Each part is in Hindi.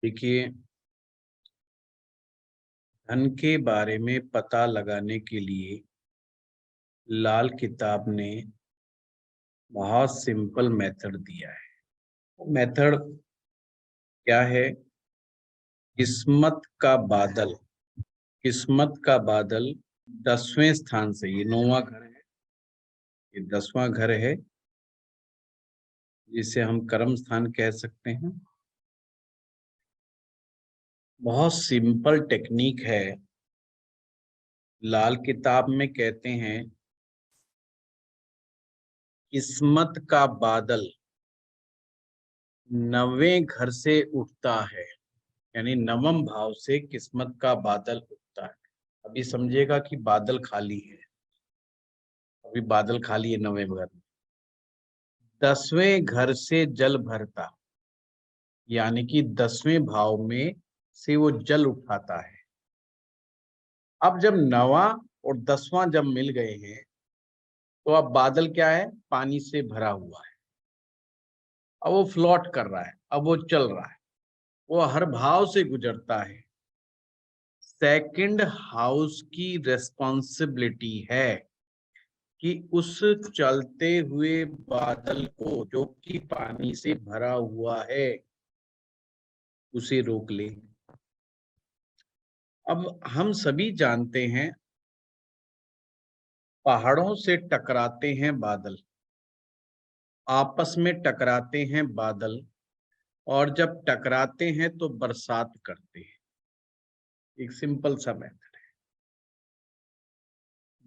देखिए, धन के बारे में पता लगाने के लिए लाल किताब ने बहुत सिंपल मेथड दिया है। वो मेथड क्या है? किस्मत का बादल। किस्मत का बादल 10वें स्थान से, ये 9वां घर है, ये 10वां घर है, जिसे हम कर्म स्थान कह सकते हैं। बहुत सिंपल टेक्निक है। लाल किताब में कहते हैं किस्मत का बादल 9वें घर से उठता है, यानी 9वें भाव से किस्मत का बादल उठता है। अभी समझिएगा कि बादल खाली है, अभी बादल खाली है 9वें घर में। 10वें घर से जल भरता, यानी कि 10वें भाव में से वो जल उठाता है। अब जब 9वां और 10वां जब मिल गए हैं, तो अब बादल क्या है? पानी से भरा हुआ है। अब वो फ्लोट कर रहा है, अब वो चल रहा है, वो हर भाव से गुजरता है। सेकंड हाउस की रेस्पॉन्सिबिलिटी है कि उस चलते हुए बादल को, जो कि पानी से भरा हुआ है, उसे रोक ले। अब हम सभी जानते हैं, पहाड़ों से टकराते हैं बादल, आपस में टकराते हैं बादल, और जब टकराते हैं तो बरसात करते हैं। एक सिंपल सा मेथड है।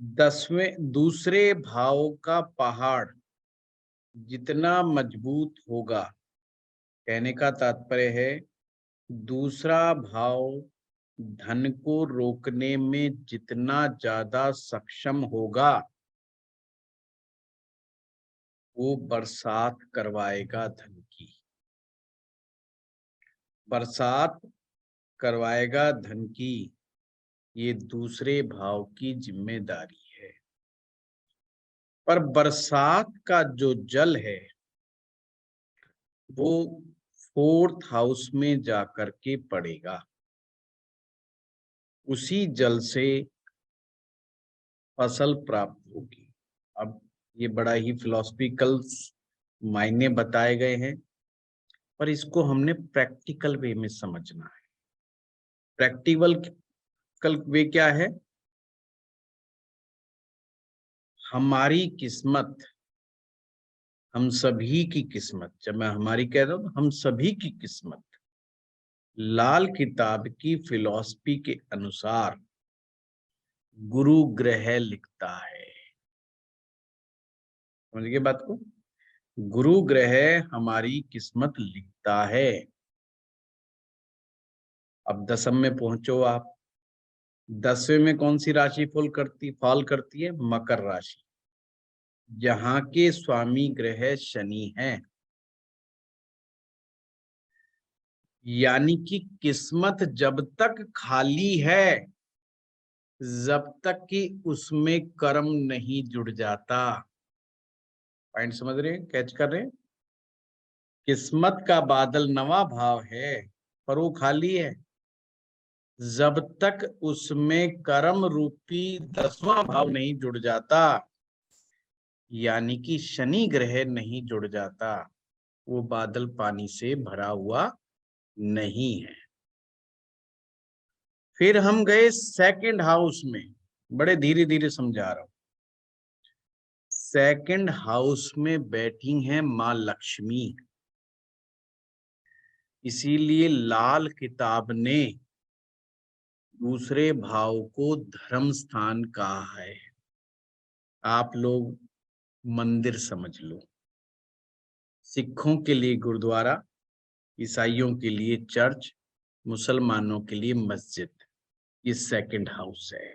10वें दूसरे भाव का पहाड़ जितना मजबूत होगा, कहने का तात्पर्य है दूसरा भाव धन को रोकने में जितना ज्यादा सक्षम होगा, वो बरसात करवाएगा धन की। बरसात करवाएगा धन की, ये दूसरे भाव की जिम्मेदारी है। पर बरसात का जो जल है, वो 4th हाउस में जाकर के पड़ेगा। उसी जल से फसल प्राप्त होगी। अब ये बड़ा ही फिलोसफिकल मायने बताए गए हैं, पर इसको हमने प्रैक्टिकल वे में समझना है। प्रैक्टिकल कल वे क्या है? हमारी किस्मत, हम सभी की किस्मत, जब मैं हमारी कह रहा हूं, हम सभी की किस्मत लाल किताब की फिलॉसफी के अनुसार गुरु ग्रह लिखता है। समझिए बात को, गुरु ग्रह हमारी किस्मत लिखता है। अब 10वें में पहुंचो आप। 10वें में कौन सी राशि फॉल करती है? मकर राशि, जहां के स्वामी ग्रह शनि है। यानी कि किस्मत जब तक खाली है, जब तक कि उसमें कर्म नहीं जुड़ जाता। पॉइंट समझ रहे हैं? कैच कर रहे हैं? किस्मत का बादल 9वां भाव है, पर वो खाली है। जब तक उसमें कर्म रूपी 10वां भाव नहीं जुड़ जाता, यानी कि शनि ग्रह नहीं जुड़ जाता, वो बादल पानी से भरा हुआ नहीं है। फिर हम गए सेकंड हाउस में, बड़े धीरे धीरे समझा रहा हूं। सेकंड हाउस में बैठी हैं मां लक्ष्मी। इसीलिए लाल किताब ने दूसरे भाव को धर्म स्थान कहा है। आप लोग मंदिर समझ लो। सिखों के लिए गुरुद्वारा, ईसाइयों के लिए चर्च, मुसलमानों के लिए मस्जिद, ये सेकंड हाउस है।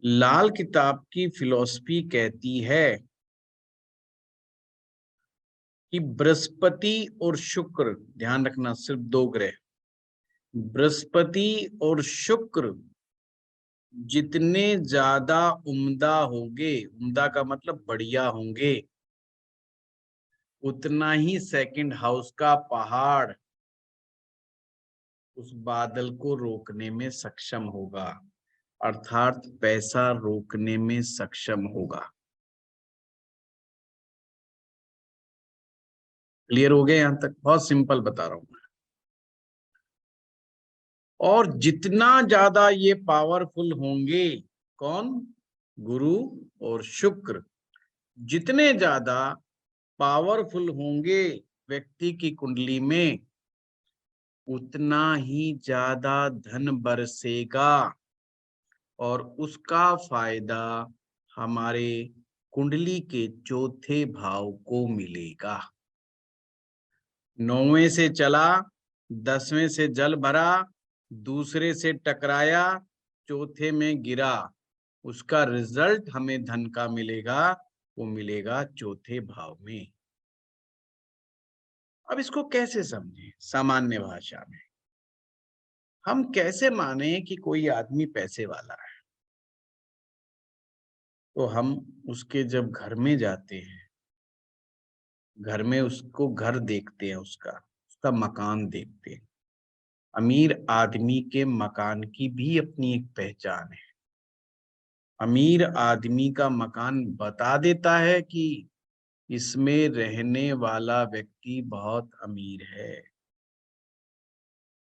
लाल किताब की फिलॉसफी कहती है कि बृहस्पति और शुक्र, ध्यान रखना सिर्फ 2 ग्रह, बृहस्पति और शुक्र जितने ज्यादा उम्दा होंगे, उम्दा का मतलब बढ़िया होंगे, उतना ही सेकंड हाउस का पहाड़ उस बादल को रोकने में सक्षम होगा, अर्थात पैसा रोकने में सक्षम होगा। क्लियर हो गया यहां तक? बहुत सिंपल बता रहा हूं मैं। और जितना ज्यादा ये पावरफुल होंगे, कौन? गुरु और शुक्र। जितने ज्यादा पावरफुल होंगे व्यक्ति की कुंडली में, उतना ही ज्यादा धन बरसेगा और उसका फायदा हमारे कुंडली के चौथे भाव को मिलेगा। 9वें से चला, 10वें से जल भरा, दूसरे से टकराया, चौथे में गिरा, उसका रिजल्ट हमें धन का मिलेगा, वो मिलेगा चौथे भाव में। अब इसको कैसे समझें सामान्य भाषा में? हम कैसे माने कि कोई आदमी पैसे वाला है? तो हम उसके जब घर में जाते हैं, घर में उसको घर देखते हैं, उसका मकान देखते हैं। अमीर आदमी के मकान की भी अपनी एक पहचान है। अमीर आदमी का मकान बता देता है कि इसमें रहने वाला व्यक्ति बहुत अमीर है।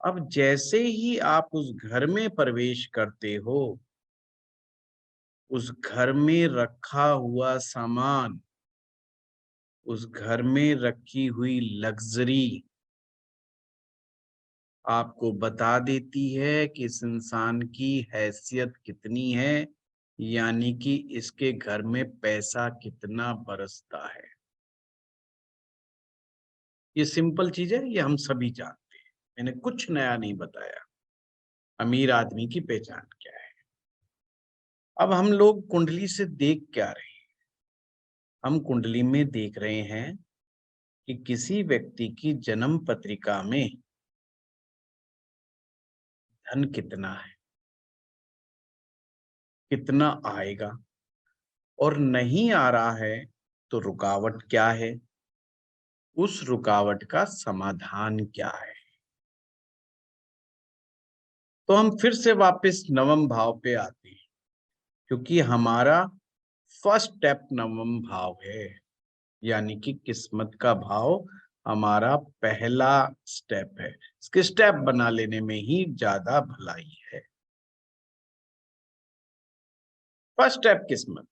अब जैसे ही आप उस घर में प्रवेश करते हो, उस घर में रखा हुआ सामान, उस घर में रखी हुई लग्जरी आपको बता देती है कि इस इंसान की हैसियत कितनी है, यानी कि इसके घर में पैसा कितना बरसता है। ये सिंपल चीज है, ये हम सभी जानते हैं, मैंने कुछ नया नहीं बताया। अमीर आदमी की पहचान क्या है? अब हम लोग कुंडली से देख क्या रहे हैं? हम कुंडली में देख रहे हैं कि किसी व्यक्ति की जन्म पत्रिका में धन कितना है, कितना आएगा, और नहीं आ रहा है तो रुकावट क्या है, उस रुकावट का समाधान क्या है। तो हम फिर से वापस नवम भाव पे आते हैं, क्योंकि हमारा फर्स्ट स्टेप नवम भाव है, यानी कि किस्मत का भाव हमारा पहला स्टेप है। इसके स्टेप बना लेने में ही ज्यादा भलाई है। फर्स्ट स्टेप किस्मत।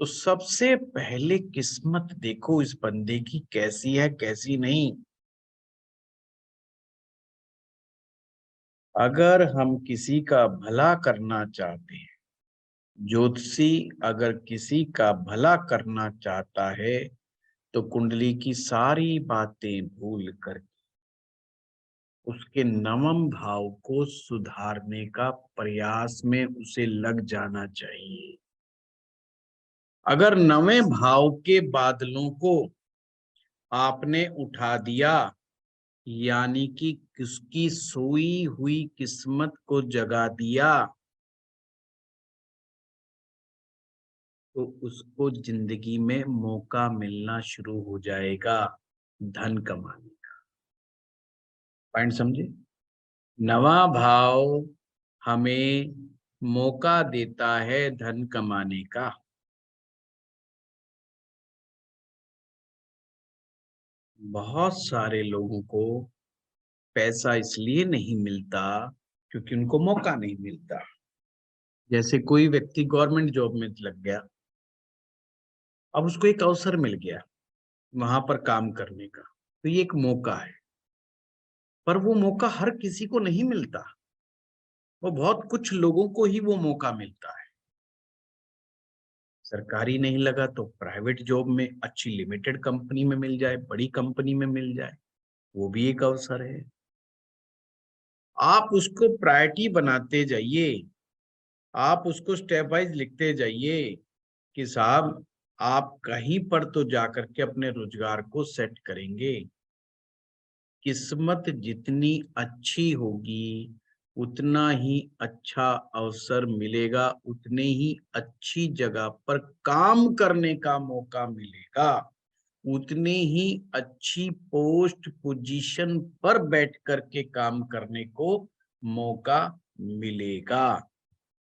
तो सबसे पहले किस्मत देखो इस बंदे की कैसी है, कैसी नहीं। अगर हम किसी का भला करना चाहते हैं, ज्योतिषी अगर किसी का भला करना चाहता है, तो कुंडली की सारी बातें भूल कर उसके नवम भाव को सुधारने का प्रयास में उसे लग जाना चाहिए। अगर नवें भाव के बादलों को आपने उठा दिया, यानी कि किसकी सोई हुई किस्मत को जगा दिया, तो उसको जिंदगी में मौका मिलना शुरू हो जाएगा धन कमाने का। पॉइंट समझे? नवा भाव हमें मौका देता है धन कमाने का। बहुत सारे लोगों को पैसा इसलिए नहीं मिलता क्योंकि उनको मौका नहीं मिलता। जैसे कोई व्यक्ति गवर्नमेंट जॉब में लग गया, अब उसको एक अवसर मिल गया वहां पर काम करने का, तो ये एक मौका है। पर वो मौका हर किसी को नहीं मिलता, वो बहुत कुछ लोगों को ही वो मौका मिलता है। सरकारी नहीं लगा तो प्राइवेट जॉब में अच्छी लिमिटेड कंपनी में मिल जाए, बड़ी कंपनी में मिल जाए, वो भी एक अवसर है। आप उसको प्रायोरिटी बनाते जाइए, आप उसको स्टेप वाइज लिखते जाइए कि साहब आप कहीं पर तो जाकर के अपने रोजगार को सेट करेंगे। किस्मत जितनी अच्छी होगी, उतना ही अच्छा अवसर मिलेगा, उतने ही अच्छी जगह पर काम करने का मौका मिलेगा। उतनी ही अच्छी पोस्ट पोजीशन पर बैठ करके काम करने को मौका मिलेगा।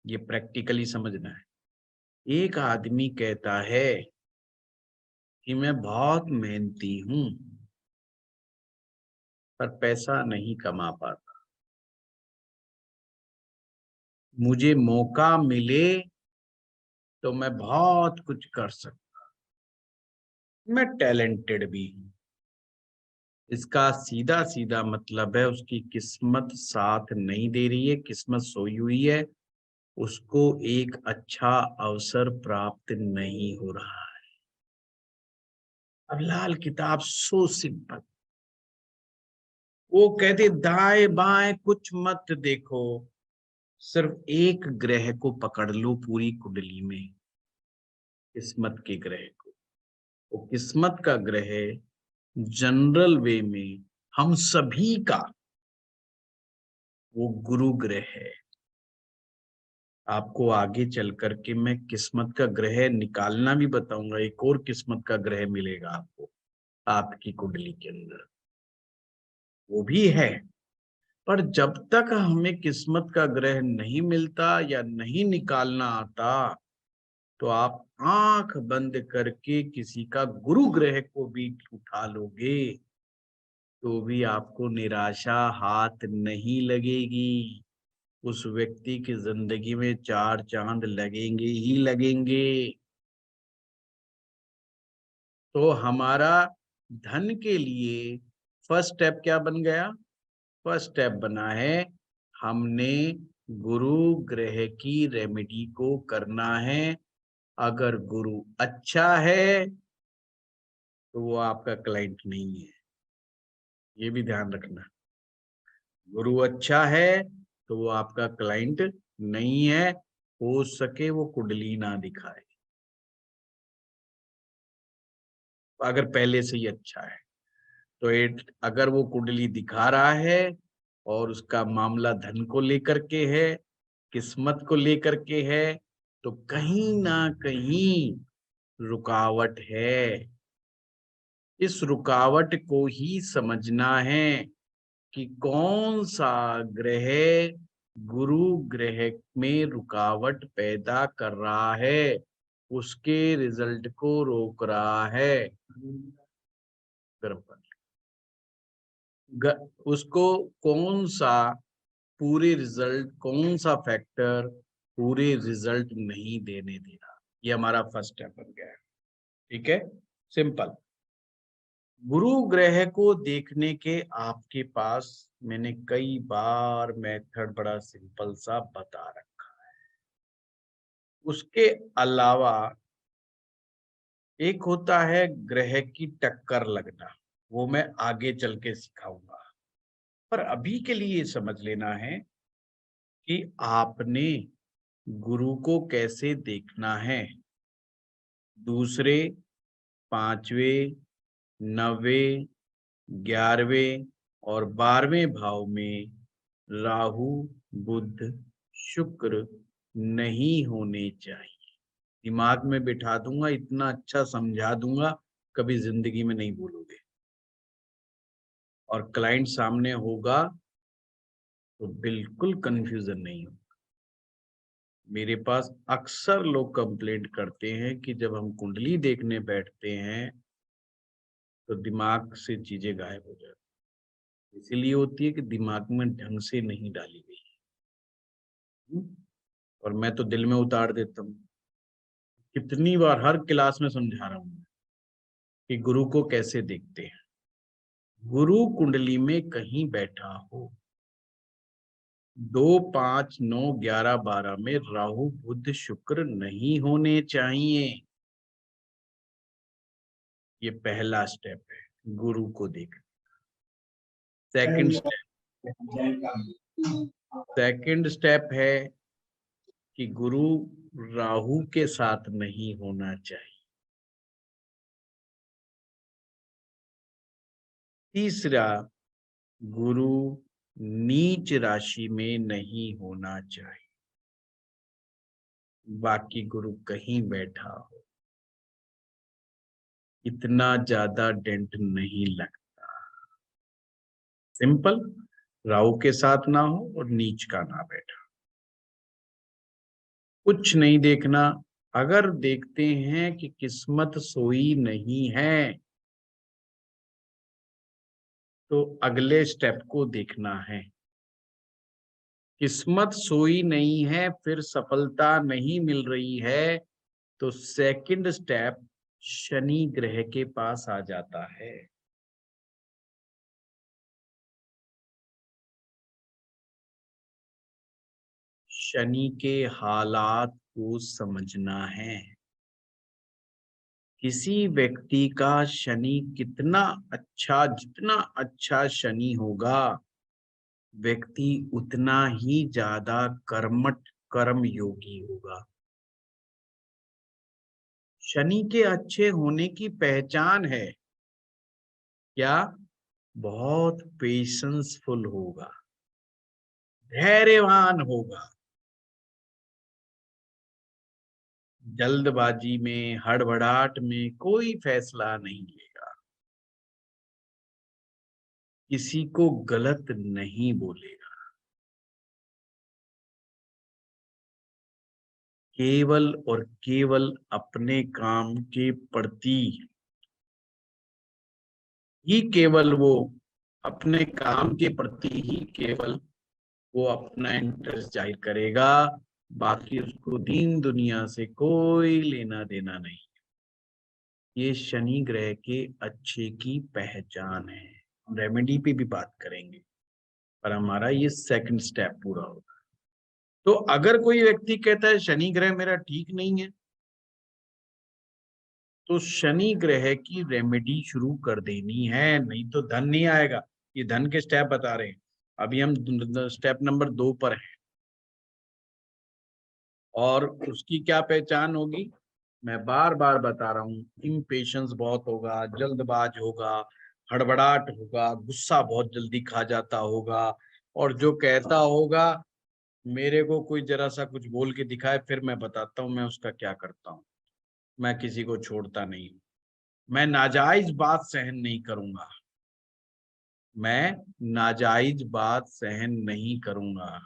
ये प्रैक्टिकली समझना है। एक आदमी कहता है कि मैं बहुत मेहनती हूं पर पैसा नहीं कमा पाता, मुझे मौका मिले तो मैं बहुत कुछ कर सकता, मैं टैलेंटेड भी हूं। इसका सीधा सीधा मतलब है उसकी किस्मत साथ नहीं दे रही है, किस्मत सोई हुई है, उसको एक अच्छा अवसर प्राप्त नहीं हो रहा है। अब लाल किताब सो सिंपल, वो कहते दाएं बाएं कुछ मत देखो, सिर्फ एक ग्रह को पकड़ लो पूरी कुंडली में, किस्मत के ग्रह को। वो किस्मत का ग्रह जनरल वे में हम सभी का वो गुरु ग्रह है। आपको आगे चल करके मैं किस्मत का ग्रह निकालना भी बताऊंगा, एक और किस्मत का ग्रह मिलेगा आपको आपकी कुंडली के अंदर, वो भी है। पर जब तक हमें किस्मत का ग्रह नहीं मिलता या नहीं निकालना आता, तो आप आंख बंद करके किसी का गुरु ग्रह को भी उठा लोगे तो भी आपको निराशा हाथ नहीं लगेगी। उस व्यक्ति की जिंदगी में चार चांद लगेंगे ही लगेंगे। तो हमारा धन के लिए फर्स्ट स्टेप क्या बन गया? फर्स्ट स्टेप बना है हमने गुरु ग्रह की रेमेडी को करना है। अगर गुरु अच्छा है तो वो आपका क्लाइंट नहीं है, ये भी ध्यान रखना। गुरु अच्छा है तो वो आपका क्लाइंट नहीं है, हो सके वो कुंडली ना दिखाए, अगर पहले से ही अच्छा है तो अगर वो कुंडली दिखा रहा है और उसका मामला धन को लेकर के है, किस्मत को लेकर के है, तो कहीं ना कहीं रुकावट है। इस रुकावट को ही समझना है कि कौन सा ग्रह गुरु ग्रह में रुकावट पैदा कर रहा है, उसके रिजल्ट को रोक रहा है। गर्म पानी उसको कौन सा पूरे रिजल्ट, कौन सा फैक्टर पूरे रिजल्ट नहीं देने दे रहा, ये हमारा फर्स्ट स्टेप बन गया है। ठीक है, सिंपल। गुरु ग्रह को देखने के आपके पास मैंने कई बार मेथड बड़ा सिंपल सा बता रखा है। उसके अलावा एक होता है ग्रह की टक्कर लगना, वो मैं आगे चल के सिखाऊंगा। पर अभी के लिए समझ लेना है कि आपने गुरु को कैसे देखना है। दूसरे, पांचवें, नवें, 11वें और 12वें भाव में राहु, बुध, शुक्र नहीं होने चाहिए। दिमाग में बिठा दूंगा, इतना अच्छा समझा दूंगा, कभी जिंदगी में नहीं भूलोगे। और क्लाइंट सामने होगा तो बिल्कुल कंफ्यूजन नहीं हो। मेरे पास अक्सर लोग कंप्लेंट करते हैं कि जब हम कुंडली देखने बैठते हैं तो दिमाग से चीजें गायब हो जाती, इसीलिए होती है कि दिमाग में ढंग से नहीं डाली गई है। और मैं तो दिल में उतार देता हूँ। कितनी बार हर क्लास में समझा रहा हूँ कि गुरु को कैसे देखते हैं। गुरु कुंडली में कहीं बैठा हो 2, 5, 9, 11, 12 में राहु, बुध, शुक्र नहीं होने चाहिए। ये पहला स्टेप है गुरु को देखना। सेकंड स्टेप है कि गुरु राहु के साथ नहीं होना चाहिए। तीसरा, गुरु नीच राशि में नहीं होना चाहिए। बाकी गुरु कहीं बैठा हो, इतना ज्यादा डेंट नहीं लगता। सिंपल, राहु के साथ ना हो और नीच का ना बैठा, कुछ नहीं देखना। अगर देखते हैं कि किस्मत सोई नहीं है तो अगले स्टेप को देखना है। किस्मत सोई नहीं है, फिर सफलता नहीं मिल रही है, तो सेकंड स्टेप शनि ग्रह के पास आ जाता है। शनि के हालात को समझना है। किसी व्यक्ति का शनि कितना अच्छा, जितना अच्छा शनि होगा, व्यक्ति उतना ही ज्यादा कर्मठ, कर्म योगी होगा। शनि के अच्छे होने की पहचान है क्या? बहुत पेशेंसफुल होगा, धैर्यवान होगा, जल्दबाजी में, हड़बड़ाहट में कोई फैसला नहीं लेगा, किसी को गलत नहीं बोलेगा, केवल और केवल अपने काम के प्रति ही, केवल वो अपने काम के प्रति ही केवल वो अपना इंटरेस्ट जाहिर करेगा, बाकी उसको दीन दुनिया से कोई लेना देना नहीं। ये शनि ग्रह के अच्छे की पहचान है। हम रेमेडी पे भी बात करेंगे, पर हमारा ये सेकंड स्टेप पूरा होगा। तो अगर कोई व्यक्ति कहता है शनि ग्रह मेरा ठीक नहीं है, तो शनि ग्रह की रेमेडी शुरू कर देनी है, नहीं तो धन नहीं आएगा। ये धन के स्टेप बता रहे हैं, अभी हम स्टेप नंबर 2 पर हैं। और उसकी क्या पहचान होगी? मैं बार बार बता रहा हूँ, इम्पेशंस बहुत होगा, जल्दबाज होगा, हड़बड़ाहट होगा, गुस्सा बहुत जल्दी खा जाता होगा, और जो कहता होगा मेरे को कोई जरा सा कुछ बोल के दिखाए फिर मैं बताता हूँ मैं उसका क्या करता हूँ, मैं किसी को छोड़ता नहीं, मैं नाजायज बात सहन नहीं करूंगा, मैं नाजायज बात सहन नहीं करूंगा।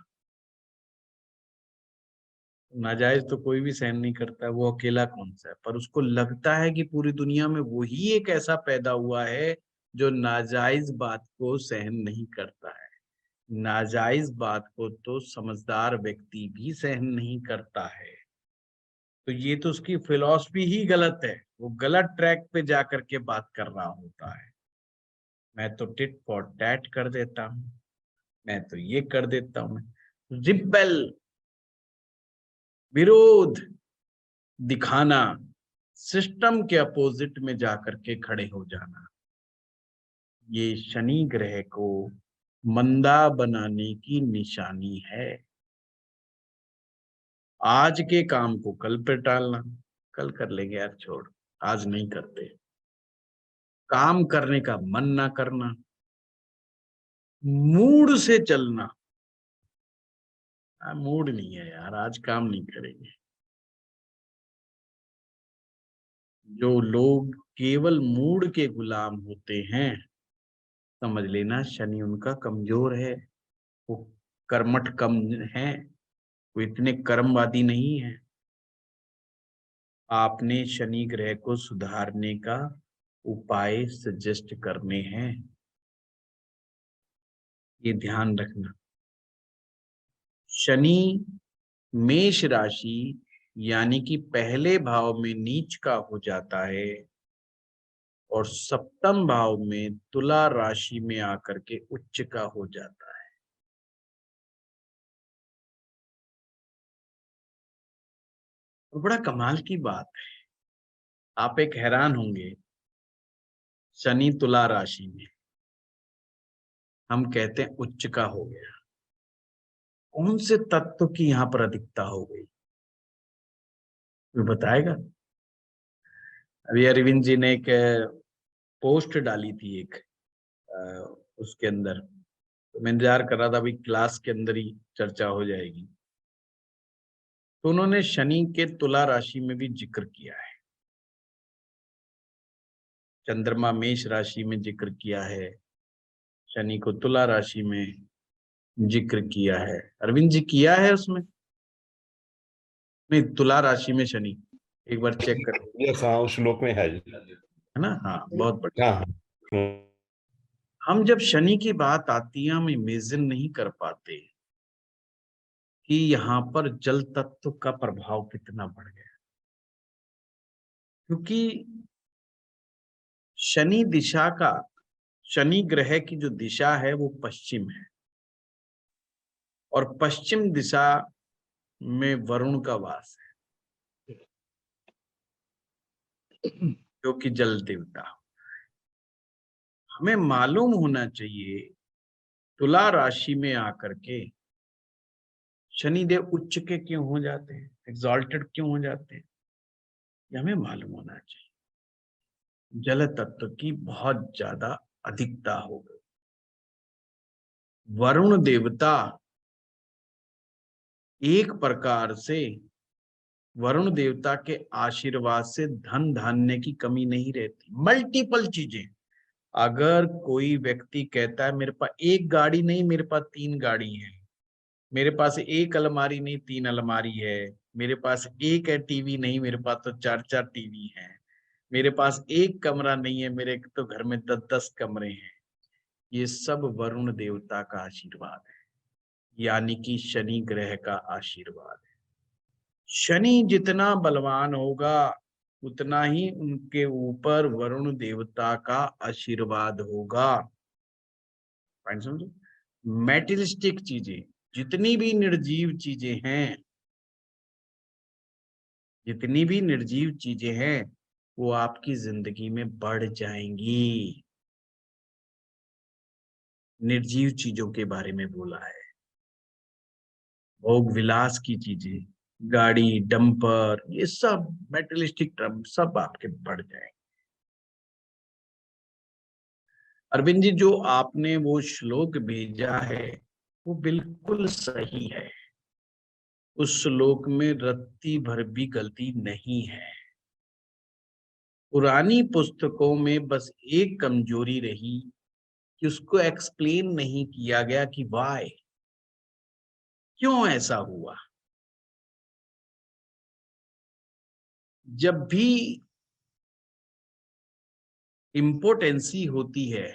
नाजायज तो कोई भी सहन नहीं करता है, वो अकेला कौन सा है, पर उसको लगता है कि पूरी दुनिया में वही एक ऐसा पैदा हुआ है जो नाजायज बात को सहन नहीं करता है। नाजायज बात को तो समझदार व्यक्ति भी सहन नहीं करता है। तो ये तो उसकी फिलॉसफी ही गलत है, वो गलत ट्रैक पे जाकर के बात कर रहा होता है। मैं तो टिट फॉर टैट कर देता हूँ, मैं तो ये कर देता हूँ, रिबेल, विरोध दिखाना, सिस्टम के अपोजिट में जाकर के खड़े हो जाना, ये शनि ग्रह को मंदा बनाने की निशानी है। आज के काम को कल पे टालना, कल कर लेंगे यार, छोड़, आज नहीं करते, काम करने का मन ना करना, मूड से चलना, मूड नहीं है यार, आज काम नहीं करेंगे। जो लोग केवल मूड के गुलाम होते हैं, समझ लेना शनि उनका कमजोर है, वो कर्मठ कम है, वो इतने कर्मवादी नहीं है। आपने शनि ग्रह को सुधारने का उपाय सजेस्ट करने हैं, ये ध्यान रखना। शनि मेष राशि यानी कि पहले भाव में नीच का हो जाता है और सप्तम भाव में तुला राशि में आकर के उच्च का हो जाता है। और बड़ा कमाल की बात है, आप एक हैरान होंगे, शनि तुला राशि में, हम कहते हैं उच्च का हो गया, कौन से तत्व की यहाँ पर अधिकता हो गई, कोई बताएगा? अभी अरविंद जी ने एक पोस्ट डाली थी एक, अ, उसके अंदर, तो मैं इंतजार कर रहा था अभी क्लास के अंदर ही चर्चा हो जाएगी। तो उन्होंने शनि के तुला राशि में भी जिक्र किया है। चंद्रमा मेष राशि में जिक्र किया है, शनि को तुला राशि में जिक्र किया है। अरविंद जी किया है उसमें? नहीं, तुला राशि में शनि, एक बार चेक कर, यस, हाँ, उस श्लोक में है। है ना? हाँ, बहुत बढ़िया। हाँ। हम जब शनि की बात आती है, हम इमेजिन नहीं कर पाते कि यहाँ पर जल तत्व का प्रभाव कितना बढ़ गया, क्योंकि शनि दिशा का, शनि ग्रह की जो दिशा है वो पश्चिम है, और पश्चिम दिशा में वरुण का वास है, जो कि जल देवता। हमें मालूम होना चाहिए तुला राशि में आकर के शनिदेव उच्च के क्यों हो जाते हैं, एग्जॉल्टेड क्यों हो जाते हैं, ये हमें मालूम होना चाहिए। जल तत्व की बहुत ज्यादा अधिकता हो गई। वरुण देवता एक प्रकार से, वरुण देवता के आशीर्वाद से धन धान्य की कमी नहीं रहती। मल्टीपल चीजें, अगर कोई व्यक्ति कहता है मेरे पास एक गाड़ी नहीं, मेरे पास 3 गाड़ी है, मेरे पास एक अलमारी नहीं 3 अलमारी है, मेरे पास एक है टीवी नहीं, मेरे पास तो 4 टीवी है, मेरे पास एक कमरा नहीं है, मेरे तो घर में 10 कमरे हैं, ये सब वरुण देवता का आशीर्वाद है, यानी कि शनि ग्रह का आशीर्वाद है। शनि जितना बलवान होगा उतना ही उनके ऊपर वरुण देवता का आशीर्वाद होगा। पॉइंट समझो? मेटेरियलिस्टिक चीजें, जितनी भी निर्जीव चीजें हैं, जितनी भी निर्जीव चीजें हैं, वो आपकी जिंदगी में बढ़ जाएंगी। निर्जीव चीजों के बारे में बोला है, भोग विलास की चीजें, गाड़ी, डंपर, ये सब मेटेरियलिस्टिक टर्म सब आपके बढ़ जाएंगे। अरविंद जी, जो आपने वो श्लोक भेजा है वो बिल्कुल सही है। उस श्लोक में रत्ती भर भी गलती नहीं है। पुरानी पुस्तकों में बस एक कमजोरी रही कि उसको एक्सप्लेन नहीं किया गया कि वाई, क्यों ऐसा हुआ। जब भी इम्पोर्टेंसी होती है,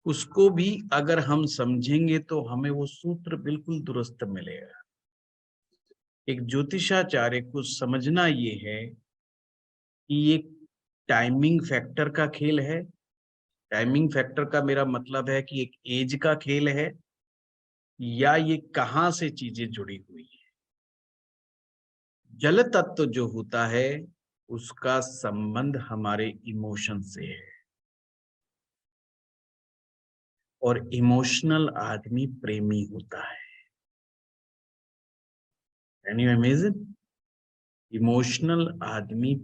उसको भी अगर हम समझेंगे तो हमें वो सूत्र बिल्कुल दुरुस्त मिलेगा। एक ज्योतिषाचार्य को समझना ये है कि ये टाइमिंग फैक्टर का खेल है। टाइमिंग फैक्टर का मेरा मतलब है कि एक एज का खेल है, या ये कहां से चीजें जुड़ी हुई है। जल तत्व जो होता है उसका संबंध हमारे इमोशन से है, और इमोशनल आदमी प्रेमी होता है। Can you imagine? इमोशनल आदमी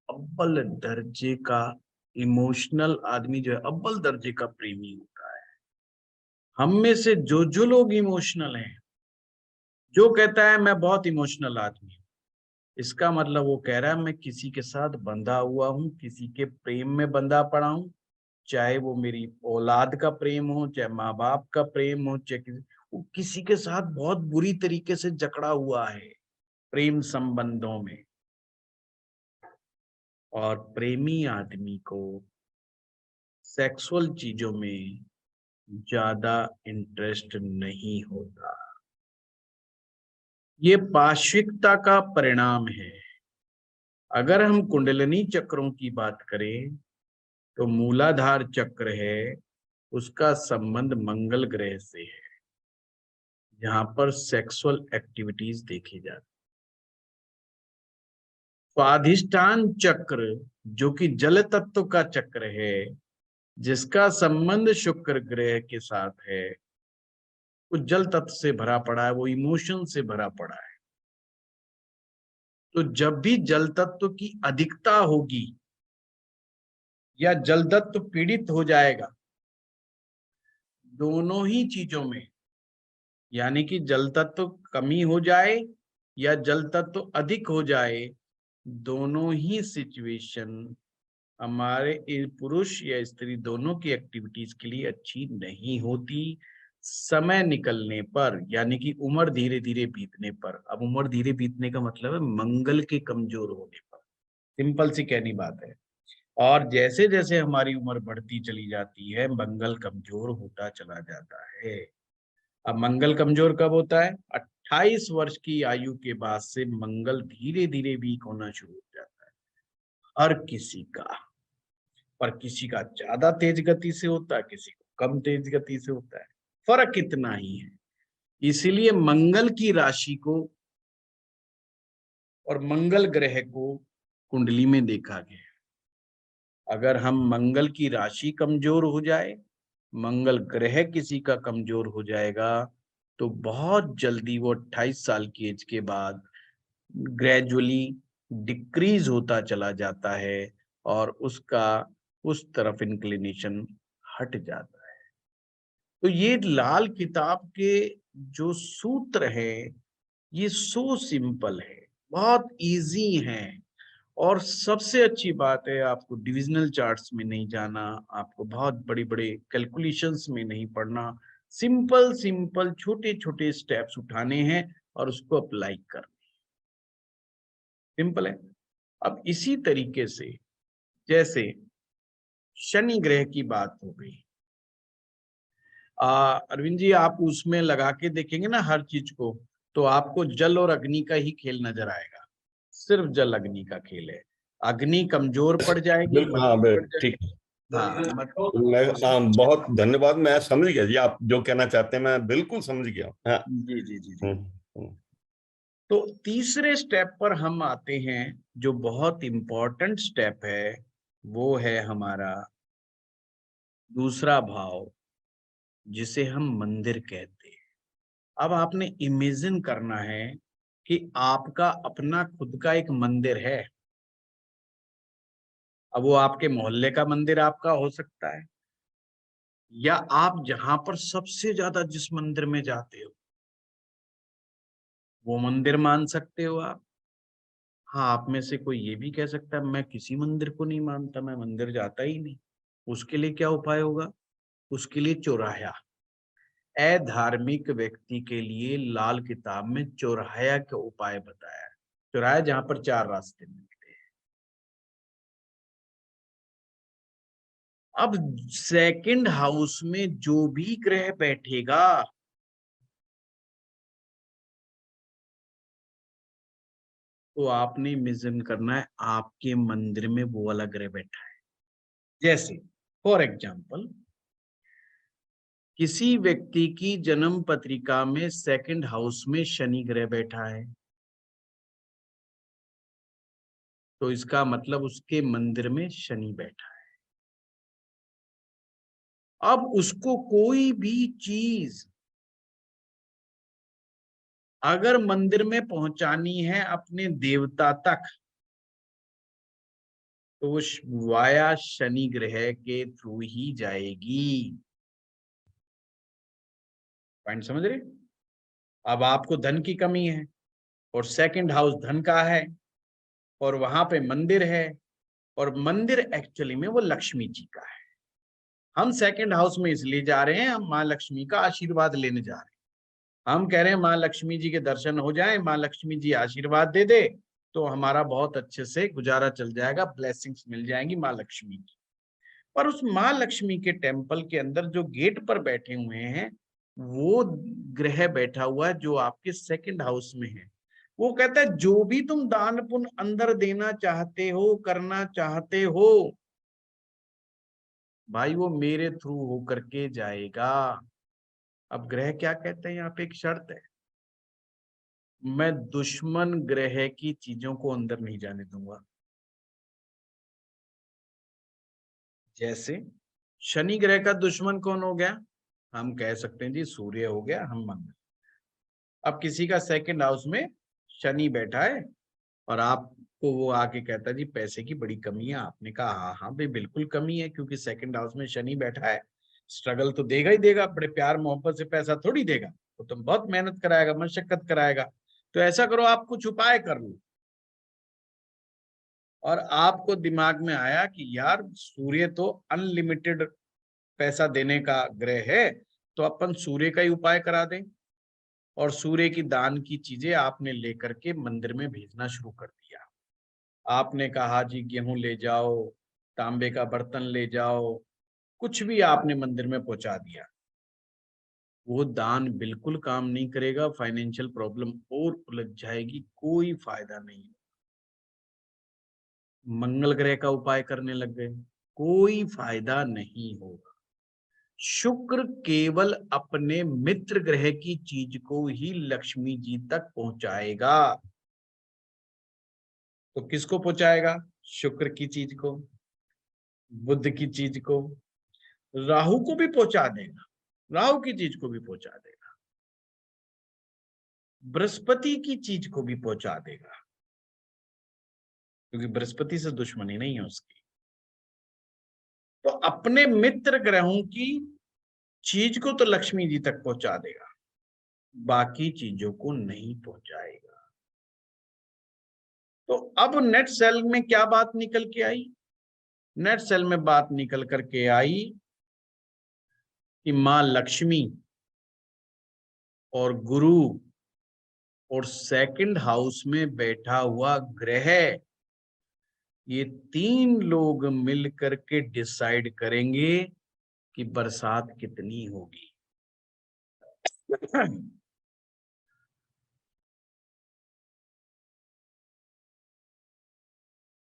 अव्वल दर्जे का, इमोशनल आदमी जो है अव्वल दर्जे का प्रेमी होता है। हम में से जो लोग इमोशनल हैं, जो कहता है मैं बहुत इमोशनल आदमी हूं, इसका मतलब वो कह रहा है मैं किसी के साथ बंधा हुआ हूं, किसी के प्रेम में बंधा पड़ा हूं, चाहे वो मेरी औलाद का प्रेम हो, चाहे माँ बाप का प्रेम हो, चाहे वो किसी के साथ बहुत बुरी तरीके से जकड़ा हुआ है प्रेम संबंधों में। और प्रेमी आदमी को सेक्सुअल चीजों में ज्यादा इंटरेस्ट नहीं होता। ये पार्श्विकता का परिणाम है। अगर हम कुंडलिनी चक्रों की बात करें तो मूलाधार चक्र है, उसका संबंध मंगल ग्रह से है, जहां पर सेक्सुअल एक्टिविटीज देखी जाती। स्वाधिष्ठान चक्र जो कि जल तत्व का चक्र है, जिसका संबंध शुक्र ग्रह के साथ है, वो जल तत्व से भरा पड़ा है, वो इमोशन से भरा पड़ा है। तो जब भी जल तत्व की अधिकता होगी या जल तत्व पीड़ित हो जाएगा, दोनों ही चीजों में, यानी कि जल तत्व कमी हो जाए या जल तत्व अधिक हो जाए, दोनों ही सिचुएशन हमारे पुरुष या स्त्री दोनों की एक्टिविटीज के लिए अच्छी नहीं होती समय निकलने पर, यानी कि उम्र धीरे धीरे बीतने पर। अब उम्र धीरे बीतने का मतलब है मंगल के कमजोर होने पर, सिंपल सी कहनी बात है। और जैसे जैसे हमारी उम्र बढ़ती चली जाती है मंगल कमजोर होता चला जाता है। अब मंगल कमजोर कब होता है? 28 वर्ष की आयु के बाद से मंगल धीरे धीरे वीक होना शुरू हो जाता है हर किसी का। पर किसी का ज्यादा तेज गति से होता है, किसी को कम तेज गति से होता है, फर्क इतना ही है। इसीलिए मंगल की राशि को और मंगल ग्रह को कुंडली में देखा गया। अगर हम मंगल की राशि कमजोर हो जाए, मंगल ग्रह किसी का कमजोर हो जाएगा, तो बहुत जल्दी वो 28 साल की एज के बाद ग्रेजुअली डिक्रीज होता चला जाता है और उसका उस तरफ इंक्लिनेशन हट जाता है। तो ये लाल किताब के जो सूत्र है ये सो सिंपल है, बहुत इजी है। और सबसे अच्छी बात है आपको डिविजनल चार्ट्स में नहीं जाना, आपको बहुत बड़े बड़े कैलकुलेशंस में नहीं पढ़ना, सिंपल सिंपल छोटे छोटे स्टेप्स उठाने हैं और उसको अप्लाई करना, सिंपल है। अब इसी तरीके से जैसे शनि ग्रह की बात हो गई, अरविंद जी आप उसमें लगा के देखेंगे ना हर चीज को, तो आपको जल और अग्नि का ही खेल नजर आएगा, सिर्फ जल अग्नि का खेल है। अग्नि कमजोर पड़ जाएगी, बिल्कुल, हाँ मजबूत पड़ ठीक। जाएगी। हाँ मैं बहुत धन्यवाद, मैं समझ गया जी आप जो कहना चाहते हैं, मैं बिल्कुल समझ गया। हाँ। जी जी जी जी। हम्म। तो तीसरे स्टेप पर हम आते हैं, जो बहुत इंपॉर्टेंट स्टेप है, वो है हमारा दूसरा भाव, जिसे हम मंदिर कहते हैं। अब आपने इमेजिन करना है कि आपका अपना खुद का एक मंदिर है। अब वो आपके मोहल्ले का मंदिर आपका हो सकता है, या आप जहां पर सबसे ज्यादा जिस मंदिर में जाते हो वो मंदिर मान सकते हो आप। हाँ, आप में से कोई ये भी कह सकता है मैं किसी मंदिर को नहीं मानता, मैं मंदिर जाता ही नहीं। उसके लिए क्या उपाय होगा? उसके लिए चौराहा। अधार्मिक व्यक्ति के लिए लाल किताब में चौराहा का उपाय बताया है। चौराहा जहां पर चार रास्ते मिलते हैं। अब सेकंड हाउस में जो भी ग्रह बैठेगा, तो आपने इमेजिन करना है आपके मंदिर में वो वाला ग्रह बैठा है। जैसे फॉर एग्जाम्पल, किसी व्यक्ति की जन्म पत्रिका में सेकंड हाउस में शनि ग्रह बैठा है, तो इसका मतलब उसके मंदिर में शनि बैठा है। अब उसको कोई भी चीज अगर मंदिर में पहुंचानी है अपने देवता तक, तो वो वाया शनि ग्रह के थ्रू ही जाएगी। पॉइंट समझ रहे? अब आपको धन की कमी है और सेकंड हाउस धन का है और वहां पे मंदिर है, और मंदिर एक्चुअली में वो लक्ष्मी जी का है। हम सेकंड हाउस में इसलिए जा रहे हैं, हम माँ लक्ष्मी का आशीर्वाद लेने जा रहे हैं। हम कह रहे हैं माँ लक्ष्मी जी के दर्शन हो जाए, माँ लक्ष्मी जी आशीर्वाद दे दे, तो हमारा बहुत अच्छे से गुजारा चल जाएगा, ब्लेसिंग्स मिल जाएंगी माँ लक्ष्मी की। पर उस माँ लक्ष्मी के टेम्पल के अंदर जो गेट पर बैठे हुए हैं, वो ग्रह बैठा हुआ है जो आपके सेकंड हाउस में है। वो कहता है जो भी तुम दान पुण्य अंदर देना चाहते हो, करना चाहते हो, भाई वो मेरे थ्रू होकर के जाएगा। अब ग्रह क्या कहते हैं? यहाँ पे एक शर्त है, मैं दुश्मन ग्रह की चीजों को अंदर नहीं जाने दूंगा। जैसे शनि ग्रह का दुश्मन कौन हो गया? हम कह सकते हैं जी सूर्य हो गया, हम मंगल। अब किसी का सेकंड हाउस में शनि बैठा है और आपको वो आके कहता है जी पैसे की बड़ी कमी है, आपने कहा हाँ हाँ भाई बिल्कुल कमी है, क्योंकि सेकंड हाउस में शनि बैठा है, स्ट्रगल तो देगा ही देगा, बड़े प्यार मोहब्बत से पैसा थोड़ी देगा, वो तो बहुत मेहनत कराएगा, मशक्कत कराएगा। तो ऐसा करो आप कुछ उपाय कर लो और आपको दिमाग में आया कि यार सूर्य तो अनलिमिटेड पैसा देने का ग्रह है, तो अपन सूर्य का ही उपाय करा दें। और सूर्य की दान की चीजें आपने लेकर के मंदिर में भेजना शुरू कर दिया। आपने कहा जी गेहूं ले जाओ, तांबे का बर्तन ले जाओ, कुछ भी आपने मंदिर में पहुंचा दिया। वो दान बिल्कुल काम नहीं करेगा, फाइनेंशियल प्रॉब्लम और उलझ जाएगी, कोई फायदा नहीं। मंगल ग्रह का उपाय करने लग गए, कोई फायदा नहीं होगा। शुक्र केवल अपने मित्र ग्रह की चीज को ही लक्ष्मी जी तक पहुंचाएगा। तो किसको पहुंचाएगा? शुक्र की चीज को, बुध की चीज को, राहु को भी पहुंचा देगा, राहु की चीज को भी पहुंचा देगा, बृहस्पति की चीज को भी पहुंचा देगा, क्योंकि बृहस्पति से दुश्मनी नहीं है उसकी। तो अपने मित्र ग्रहों की चीज को तो लक्ष्मी जी तक पहुंचा देगा, बाकी चीजों को नहीं पहुंचाएगा। तो अब नेट सेल में क्या बात निकल के आई? नेट सेल में बात निकल करके आई कि मां लक्ष्मी और गुरु और सेकंड हाउस में बैठा हुआ ग्रह, ये तीन लोग मिल करके डिसाइड करेंगे कि बरसात कितनी होगी।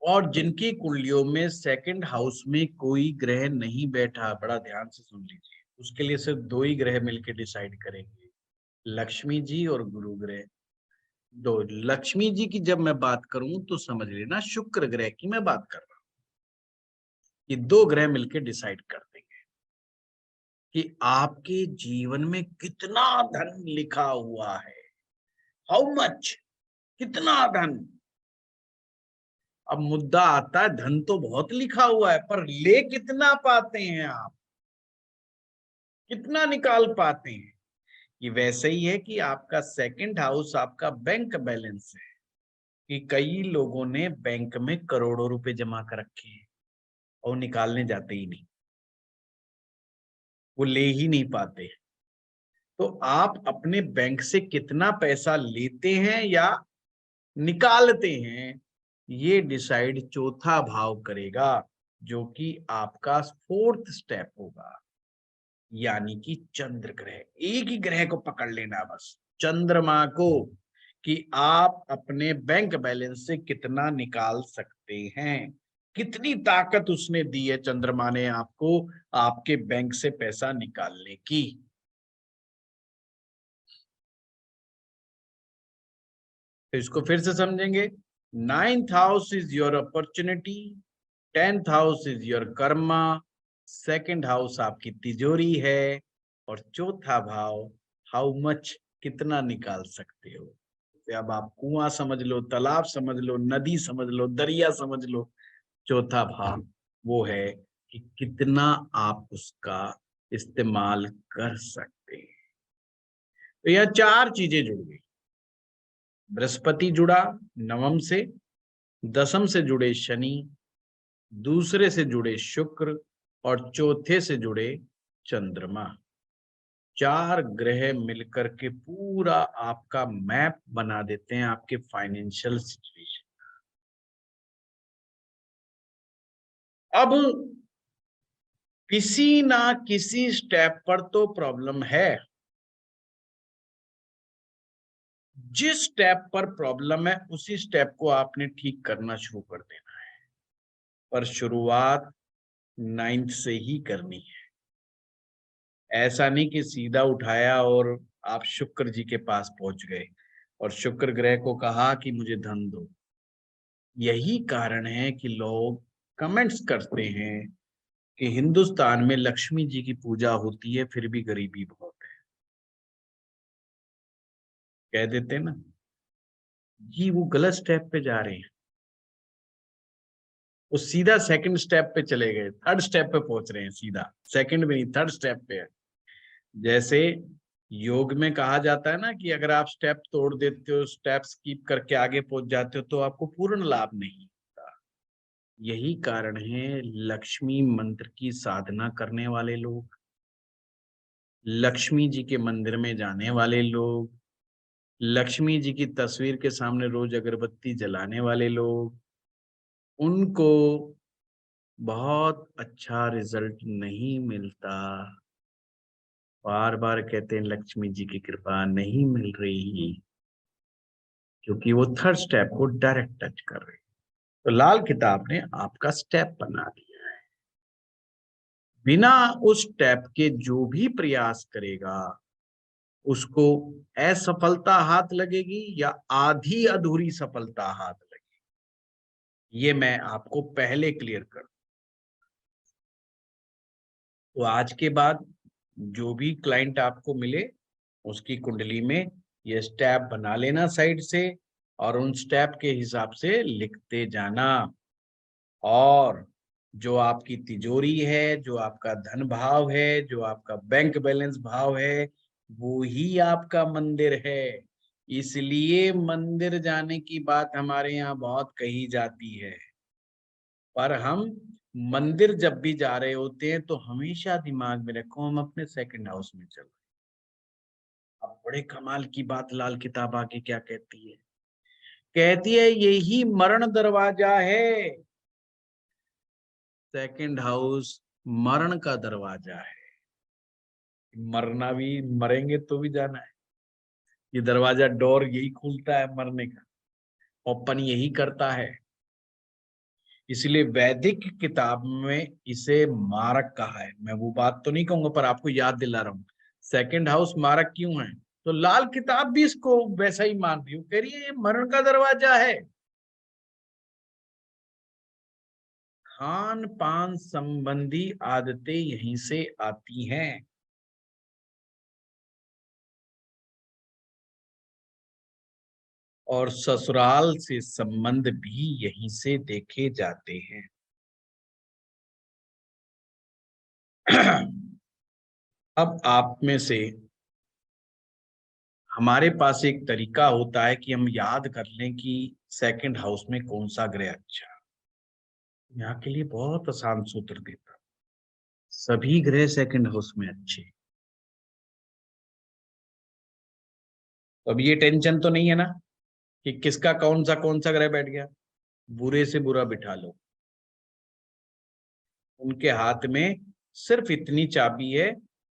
और जिनकी कुंडलियों में सेकंड हाउस में कोई ग्रह नहीं बैठा, बड़ा ध्यान से सुन लीजिए, उसके लिए सिर्फ दो ही ग्रह मिलकर डिसाइड करेंगे, लक्ष्मी जी और गुरु ग्रह। दो। लक्ष्मी जी की जब मैं बात करूं तो समझ लेना शुक्र ग्रह की मैं बात कर रहा हूं। ये दो ग्रह मिलकर डिसाइड कर देंगे कि आपके जीवन में कितना धन लिखा हुआ है, हाउ मच, कितना धन। अब मुद्दा आता है, धन तो बहुत लिखा हुआ है, पर ले कितना पाते हैं आप, कितना निकाल पाते हैं? ये वैसे ही है कि आपका सेकंड हाउस आपका बैंक बैलेंस है, कि कई लोगों ने बैंक में करोड़ों रुपए जमा कर रखे हैं और निकालने जाते ही नहीं, वो ले ही नहीं पाते। तो आप अपने बैंक से कितना पैसा लेते हैं या निकालते हैं, ये डिसाइड चौथा भाव करेगा, जो कि आपका फोर्थ स्टेप होगा, यानी कि चंद्र ग्रह। एक ही ग्रह को पकड़ लेना बस, चंद्रमा को, कि आप अपने बैंक बैलेंस से कितना निकाल सकते हैं, कितनी ताकत उसने दी है चंद्रमा ने आपको आपके बैंक से पैसा निकालने की। तो इसको फिर से समझेंगे। 9th house is your opportunity, 10th house is your Karma, second house आपकी तिजोरी है, और चौथा भाव हाउ मच, कितना निकाल सकते हो। तो अब आप कुआं समझ लो, तालाब समझ लो, नदी समझ लो, दरिया समझ लो, चौथा भाव वो है कि कितना आप उसका इस्तेमाल कर सकते हैं। तो यह चार चीजें जुड़ गई। बृहस्पति जुड़ा नवम से, दसम से जुड़े शनि, दूसरे से जुड़े शुक्र, और चौथे से जुड़े चंद्रमा। चार ग्रह मिलकर के पूरा आपका मैप बना देते हैं आपके फाइनेंशियल सिचुएशन। अब किसी ना किसी स्टेप पर तो प्रॉब्लम है। जिस स्टेप पर प्रॉब्लम है उसी स्टेप को आपने ठीक करना शुरू कर देना है, पर शुरुआत 9th से ही करनी है। ऐसा नहीं कि सीधा उठाया और आप शुक्र जी के पास पहुंच गए और शुक्र ग्रह को कहा कि मुझे धन दो। यही कारण है कि लोग कमेंट्स करते हैं कि हिंदुस्तान में लक्ष्मी जी की पूजा होती है फिर भी गरीबी बहुत है, कह देते ना जी, वो गलत स्टेप पे जा रहे हैं। वो सीधा सेकंड स्टेप पे चले गए, थर्ड स्टेप पे पहुंच रहे हैं, सीधा सेकंड में नहीं थर्ड स्टेप पे है। जैसे योग में कहा जाता है ना कि अगर आप स्टेप तोड़ देते हो, स्टेप स्किप करके आगे पहुंच जाते हो, तो आपको पूर्ण लाभ नहीं होता। यही कारण है लक्ष्मी मंत्र की साधना करने वाले लोग, लक्ष्मी जी के मंदिर में जाने वाले लोग, लक्ष्मी जी की तस्वीर के सामने रोज अगरबत्ती जलाने वाले लोग, उनको बहुत अच्छा रिजल्ट नहीं मिलता। बार बार कहते हैं लक्ष्मी जी की कृपा नहीं मिल रही, क्योंकि वो थर्ड स्टेप को डायरेक्ट टच कर रही। तो लाल किताब ने आपका स्टेप बना दिया है। बिना उस स्टेप के जो भी प्रयास करेगा उसको असफलता हाथ लगेगी या आधी अधूरी सफलता हाथ लगेगी, ये मैं आपको पहले क्लियर कर दूं। तो आज के बाद जो भी क्लाइंट आपको मिले उसकी कुंडली में ये स्टेप बना लेना साइड से, और उन स्टेप के हिसाब से लिखते जाना। और जो आपकी तिजोरी है, जो आपका धन भाव है, जो आपका बैंक बैलेंस भाव है, वो ही आपका मंदिर है। इसलिए मंदिर जाने की बात हमारे यहाँ बहुत कही जाती है, पर हम मंदिर जब भी जा रहे होते हैं तो हमेशा दिमाग में रखो हम अपने सेकंड हाउस में चल रहे हैं। अब बड़े कमाल की बात लाल किताब आगे क्या कहती है, कहती है यही मरण दरवाजा है। सेकंड हाउस मरण का दरवाजा है। मरना भी, मरेंगे तो भी जाना है। ये दरवाजा, डोर यही खुलता है मरने का, ओपन यही करता है। इसलिए वैदिक किताब में इसे मारक कहा है। मैं वो बात तो नहीं कहूंगा, पर आपको याद दिला रहा हूं सेकंड हाउस मारक क्यों है। तो लाल किताब भी इसको वैसा ही मान रही हूँ, कह रही है ये मरण का दरवाजा है। खान पान संबंधी आदतें यहीं से आती हैं। और ससुराल से संबंध भी यहीं से देखे जाते हैं। अब आप में से हमारे पास एक तरीका होता है कि हम याद कर लें कि सेकंड हाउस में कौन सा ग्रह अच्छा है। यहाँ के लिए बहुत आसान सूत्र देता हूं, सभी ग्रह सेकंड हाउस में अच्छे। तो अब ये टेंशन तो नहीं है ना कि किसका कौन सा ग्रह बैठ गया। बुरे से बुरा बिठा लो, उनके हाथ में सिर्फ इतनी चाबी है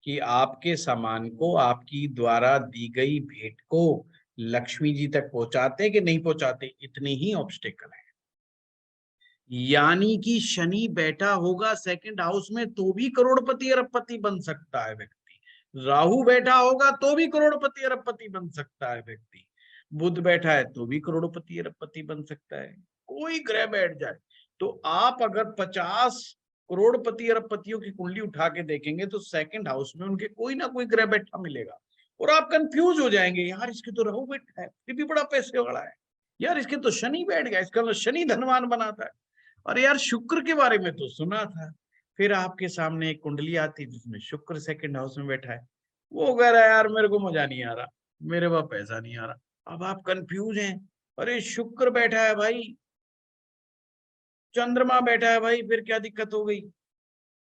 कि आपके सामान को, आपकी द्वारा दी गई भेंट को लक्ष्मी जी तक पहुंचाते कि नहीं पहुंचाते, इतनी ही ऑब्स्टेकल है। यानी कि शनि बैठा होगा सेकंड हाउस में तो भी करोड़पति अरबपति बन सकता है व्यक्ति। राहु बैठा होगा तो भी करोड़पति अरबपति बन सकता है व्यक्ति। बुध बैठा है तो भी करोड़पति अरबपति बन सकता है। कोई ग्रह बैठ जाए तो आप अगर 50 करोड़पति अरबपतियों की कुंडली उठा के देखेंगे तो सेकंड हाउस में उनके कोई ना कोई ग्रह बैठा मिलेगा। और आप कंफ्यूज हो जाएंगे, यार इसके तो राहु बैठा है फिर भी बड़ा पैसे वाला है, यार इसके तो शनि बैठ गया, इसका मतलब शनि धनवान बनाता है। अरे यार शुक्र के बारे में तो सुना था। फिर आपके सामने एक कुंडली आती जिसमें शुक्र सेकंड हाउस में बैठा है, वो कह रहा है यार मेरे को मजा नहीं आ रहा, मेरे पास पैसा नहीं आ रहा। अब आप कंफ्यूज हैं, अरे शुक्र बैठा है भाई, चंद्रमा बैठा है भाई, फिर क्या दिक्कत हो गई।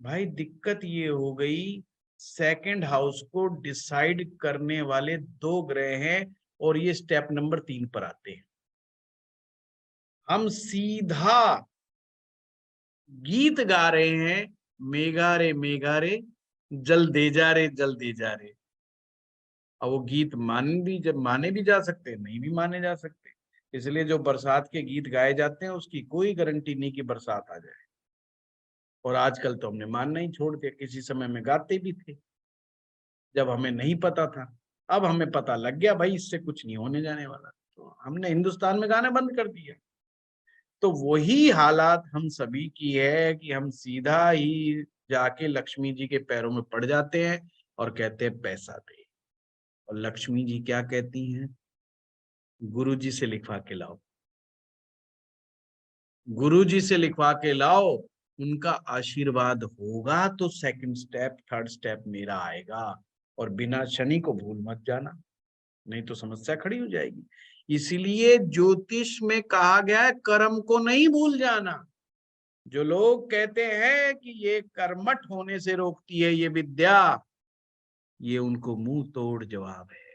भाई दिक्कत ये हो गई, सेकंड हाउस को डिसाइड करने वाले दो ग्रह हैं और ये स्टेप नंबर 3 पर आते हैं। हम सीधा गीत गा रहे हैं, मेघा रे जल दे जा रे, जल दे जा रे। अब वो गीत माने भी जा सकते हैं, नहीं भी माने जा सकते। इसलिए जो बरसात के गीत गाए जाते हैं उसकी कोई गारंटी नहीं कि बरसात आ जाए। और आजकल तो हमने मानना ही छोड़ दिया, किसी समय में गाते भी थे जब हमें नहीं पता था। अब हमें पता लग गया भाई इससे कुछ नहीं होने जाने वाला, तो हमने हिंदुस्तान में गाने बंद कर दिया। तो वही हालात हम सभी की है कि हम सीधा ही जाके लक्ष्मी जी के पैरों में पड़ जाते हैं और कहते हैं पैसा दे। और लक्ष्मी जी क्या कहती हैं, गुरु जी से लिखवा के लाओ, गुरु जी से लिखवा के लाओ, उनका आशीर्वाद होगा तो सेकंड स्टेप थर्ड स्टेप मेरा आएगा। और बिना शनि को भूल मत जाना, नहीं तो समस्या खड़ी हो जाएगी। इसीलिए ज्योतिष में कहा गया है कर्म को नहीं भूल जाना। जो लोग कहते हैं कि ये कर्मठ होने से रोकती है ये विद्या, ये उनको मुंह तोड़ जवाब है।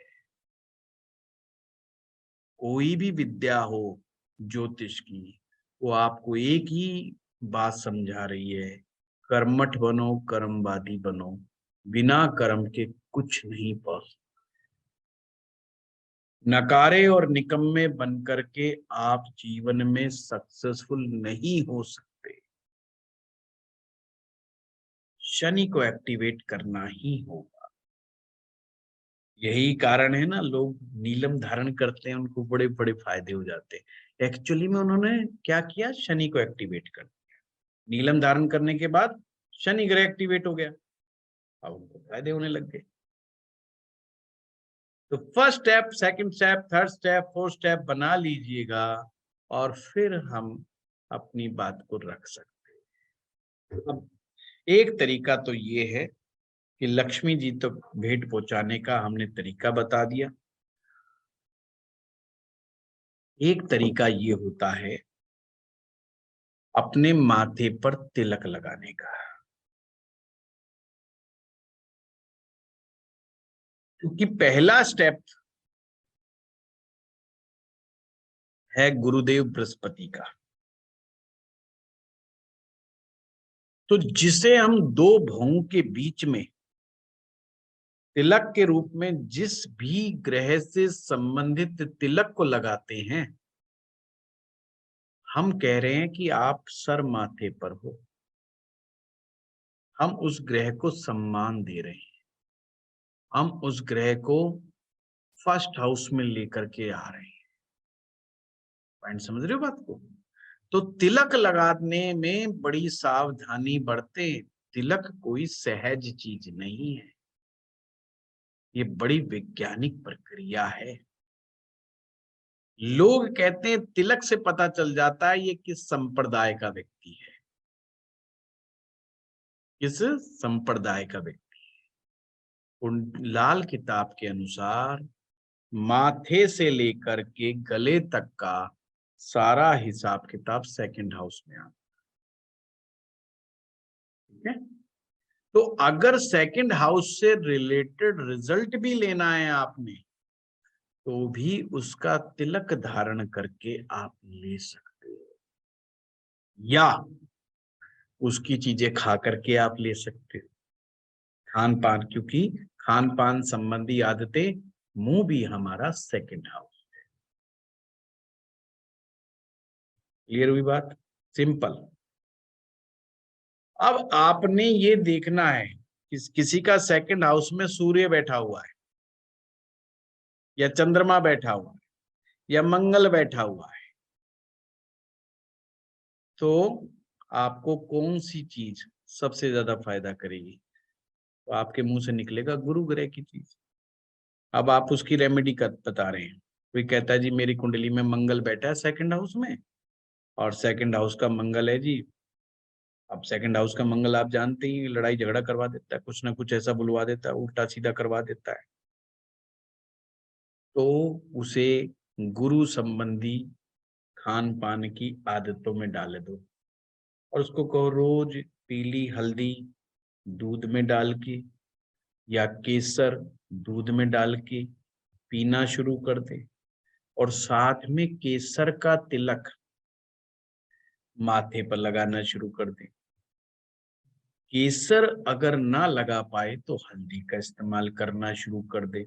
कोई भी विद्या हो ज्योतिष की, वो आपको एक ही बात समझा रही है, कर्मठ बनो, कर्मवादी बनो, बिना कर्म के कुछ नहीं पा सकते। नकारे और निकम्मे बन करके आप जीवन में सक्सेसफुल नहीं हो सकते। शनि को एक्टिवेट करना ही होगा। यही कारण है ना, लोग नीलम धारण करते हैं, उनको बड़े बड़े फायदे हो जाते हैं। एक्चुअली में उन्होंने क्या किया, शनि को एक्टिवेट कर दिया। नीलम धारण करने के बाद शनि ग्रह एक्टिवेट हो गया, अब उनको फायदे होने लग गए। तो first step, second step, third step, fourth step बना लीजिएगा और फिर हम अपनी बात को रख सकते हैं। अब एक तरीका तो ये है कि लक्ष्मी जी तक भेंट पहुंचाने का हमने तरीका बता दिया। एक तरीका ये होता है अपने माथे पर तिलक लगाने का, क्योंकि पहला स्टेप है गुरुदेव बृहस्पति का। तो जिसे हम दो भवों के बीच में तिलक के रूप में जिस भी ग्रह से संबंधित तिलक को लगाते हैं, हम कह रहे हैं कि आप सर माथे पर हो, हम उस ग्रह को सम्मान दे रहे हैं, हम उस ग्रह को फर्स्ट हाउस में लेकर के आ रहे हैं। पॉइंट समझ रहे हो बात को? तो तिलक लगाने में बड़ी सावधानी बरते। तिलक कोई सहज चीज नहीं है, ये बड़ी वैज्ञानिक प्रक्रिया है। लोग कहते हैं तिलक से पता चल जाता है ये किस संप्रदाय का व्यक्ति है, किस संप्रदाय का व्यक्ति। लाल किताब के अनुसार माथे से लेकर के गले तक का सारा हिसाब किताब सेकंड हाउस में आता है। ठीक है, तो अगर सेकंड हाउस से रिलेटेड रिजल्ट भी लेना है आपने, तो भी उसका तिलक धारण करके आप ले सकते हो, या उसकी चीजें खा करके आप ले सकते हो। खान पान, क्योंकि खान पान संबंधी आदतें, मुंह भी हमारा सेकंड हाउस। क्लियर हुई बात? सिंपल। अब आपने ये देखना है किसी का सेकंड हाउस में सूर्य बैठा हुआ है, या चंद्रमा बैठा हुआ है, या मंगल बैठा हुआ है, तो आपको कौन सी चीज सबसे ज्यादा फायदा करेगी? तो आपके मुंह से निकलेगा गुरु ग्रह की चीज। अब आप उसकी रेमेडी कर बता रहे हैं। कोई कहता है जी मेरी कुंडली में मंगल बैठा है सेकंड हाउस में, और सेकंड हाउस का मंगल है जी, अब सेकंड हाउस का मंगल आप जानते ही लड़ाई झगड़ा करवा देता है, कुछ ना कुछ ऐसा बुलवा देता है, उल्टा सीधा करवा देता है। तो उसे गुरु संबंधी खान पान की आदतों में डाल दो, और उसको कहो रोज पीली हल्दी दूध में डाल के या केसर दूध में डाल के पीना शुरू कर दे, और साथ में केसर का तिलक माथे पर लगाना शुरू कर दे। केसर अगर ना लगा पाए तो हल्दी का इस्तेमाल करना शुरू कर दे।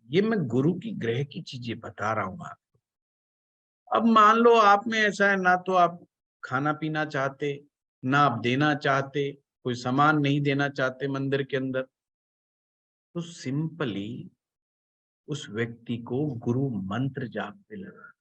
ये मैं गुरु की ग्रह की चीजें बता रहा हूं आपको। अब मान लो आप में ऐसा है, ना तो आप खाना पीना चाहते, ना आप देना चाहते, कोई सामान नहीं देना चाहते मंदिर के अंदर, तो सिंपली उस व्यक्ति को गुरु मंत्र जाप पे लगा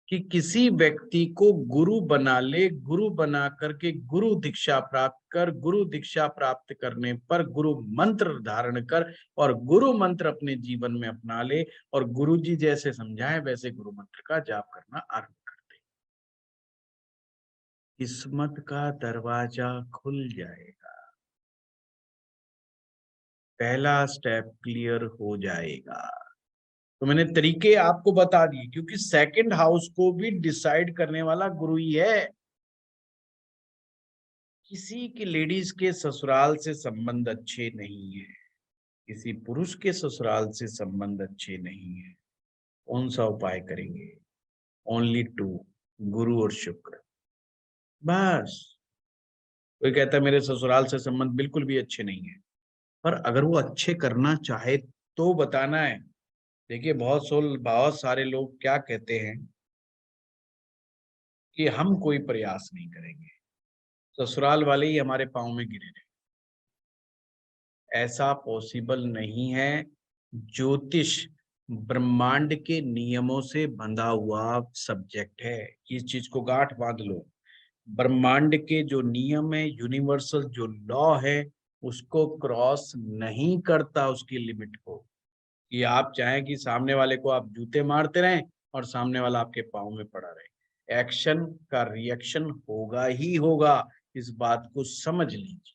कि किसी व्यक्ति को गुरु बना ले, गुरु बना करके गुरु दीक्षा प्राप्त कर, गुरु दीक्षा प्राप्त करने पर गुरु मंत्र धारण कर, और गुरु मंत्र अपने जीवन में अपना ले, और गुरु जी जैसे समझाएं वैसे गुरु मंत्र का जाप करना आरंभ कर दे। किस्मत का दरवाजा खुल जाएगा, पहला स्टेप क्लियर हो जाएगा। तो मैंने तरीके आपको बता दिए, क्योंकि सेकंड हाउस को भी डिसाइड करने वाला गुरु ही है। किसी की लेडीज के ससुराल से संबंध अच्छे नहीं है, किसी पुरुष के ससुराल से संबंध अच्छे नहीं है, कौन सा उपाय करेंगे? ओनली टू, गुरु और शुक्र। बस। कोई कहता है मेरे ससुराल से संबंध बिल्कुल भी अच्छे नहीं है, पर अगर वो अच्छे करना चाहे तो बताना है। देखिए बहुत सारे लोग क्या कहते हैं कि हम कोई प्रयास नहीं करेंगे, ससुराल वाले ही हमारे पांव में गिरे रहे। ऐसा पॉसिबल नहीं है। ज्योतिष ब्रह्मांड के नियमों से बंधा हुआ सब्जेक्ट है, इस चीज को गांठ बांध लो। ब्रह्मांड के जो नियम है, यूनिवर्सल जो लॉ है, उसको क्रॉस नहीं करता उसकी लिमिट को। कि आप चाहें कि सामने वाले को आप जूते मारते रहें और सामने वाला आपके पाँव में पड़ा रहे, एक्शन का रिएक्शन होगा ही होगा। इस बात को समझ लीजिए।